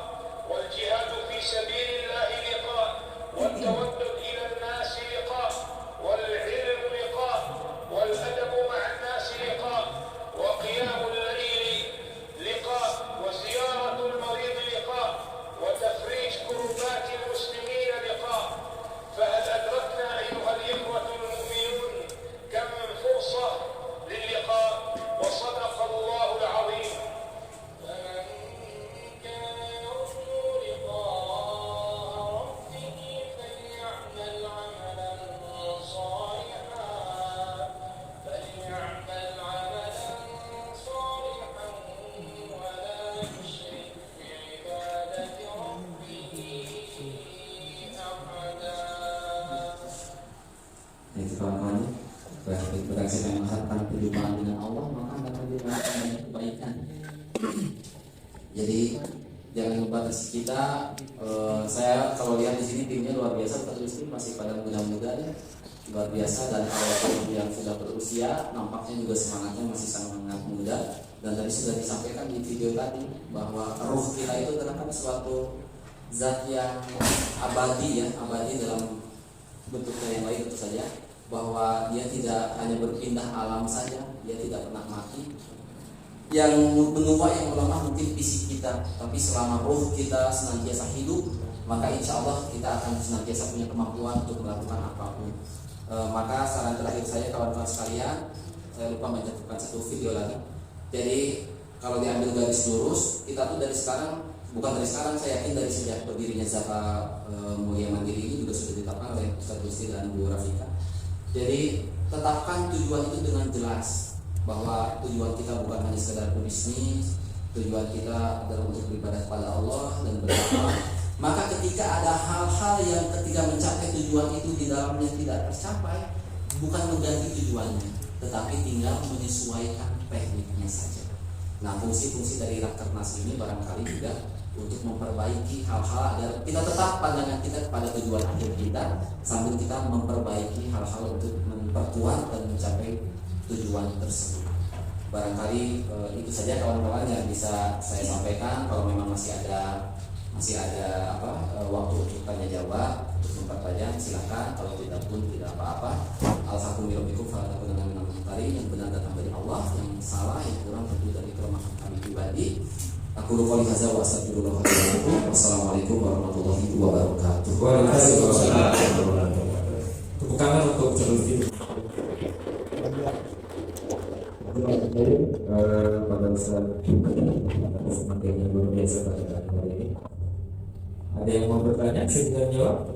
والجهاد في سبيل الله لقاء والتودد إلى الناس لقاء والعلم لقاء والأدب مع الناس لقاء وقيام الليل لقاء وزيارة المريض لقاء وتفريج كربات المسلمين لقاء. فهل أدركنا أيها الإخوة المؤمنون كم فرصة للقاء؟ وصدق الله العظيم. فمن كان يرجو لقاء ربه فليعمل عملا صالحا ولا يشرك بعبادة ربه أحدا. Itu kawan-kawan, berhasil mengharapkan perjumpaan dengan Allah, maka akan diberikan banyak kebaikan. Jadi jangan membatasi kita. Saya kalau lihat di sini timnya luar biasa, terus masih pada muda-muda ya, luar biasa. Dan kalau yang sudah berusia, nampaknya juga semangatnya masih sangat muda. Dan tadi sudah disampaikan di video tadi bahwa ruh kita itu adalah suatu zat yang abadi ya, abadi dalam bentuknya yang lain tentu saja, bahwa dia tidak hanya berpindah alam saja, dia tidak pernah mati. Yang menua yang melemah mungkin fisik kita, tapi selama ruh kita senantiasa hidup, maka insya Allah kita akan senantiasa punya kemampuan untuk melakukan apapun. Maka saran terakhir saya kawan-kawan sekalian, saya lupa mencantumkan satu video lagi. Jadi kalau diambil garis lurus, kita tuh dari sekarang, bukan dari sekarang, saya yakin dari sejak berdirinya Zakat Mulia Mandiri ini juga sudah ditetapkan oleh Ustaz Gusti dan Bu Rafika. Jadi tetapkan tujuan itu dengan jelas, bahwa tujuan kita bukan hanya sekedar berbisnis, tujuan kita adalah untuk beribadah kepada Allah dan beramal. Maka ketika ada hal-hal yang ketika mencapai tujuan itu di dalamnya tidak tercapai, bukan mengganti tujuannya, tetapi tinggal menyesuaikan tekniknya saja. Nah, fungsi-fungsi dari Rakernas ini barangkali juga untuk memperbaiki hal-hal agar kita tetap pandangan kita kepada tujuan akhir kita, sambil kita memperbaiki hal-hal untuk memperkuat dan mencapai tujuan tersebut. Barangkali itu saja kawan-kawan yang bisa saya sampaikan. Kalau memang masih ada waktu untuk tanya jawab, untuk mempertajam, silakan. Kalau tidak pun tidak apa-apa. Alhamdulillah, yang benar datang dari Allah, yang salah yang kurang tentu dari kelemahan kami pribadi. Aku qouli hadza wa astaghfirullah. Wassalamualaikum warahmatullahi wabarakatuh. Waalaikumsalam warahmatullahi wabarakatuh. Tepuk tangan untuk Jalul pada Ustaz atas materi yang luar biasa pada hari ini. Ada yang mau bertanya, silahkan jawab.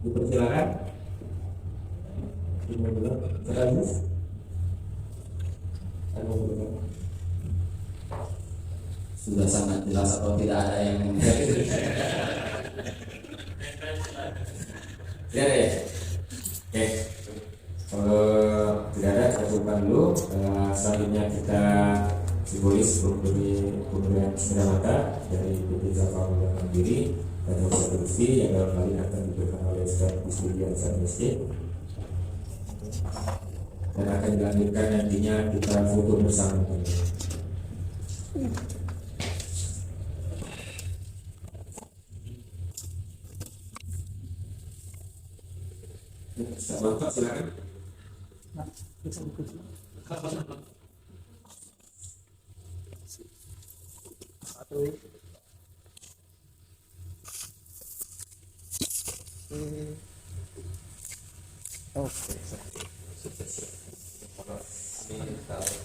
Dipersilakan. Terus sudah sangat jelas atau tidak ada yang ya deh. Oke. Kalau tidak ada, kita buka dulu. Selanjutnya kita simbolis pemberian sendera mata dari PT Zakat Mulia Mandiri dan Ustaz Gusti yang dalam hal ini akan diberikan oleh Ustaz Gusti Hasan Masjid, dan akan dilanjutkan nantinya kita foto bersama. Bapak silakan.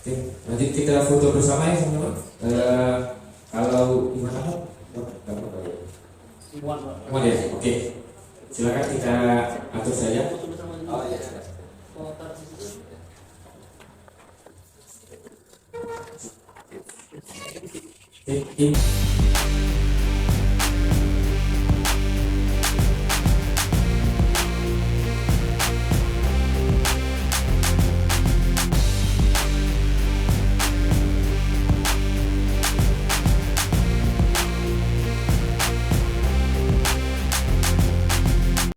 Oke, nanti kita foto bersama ya teman-teman. Kalau gimana? Mau ya? Oke. Silakan kita atur saja. oh ya. Oke.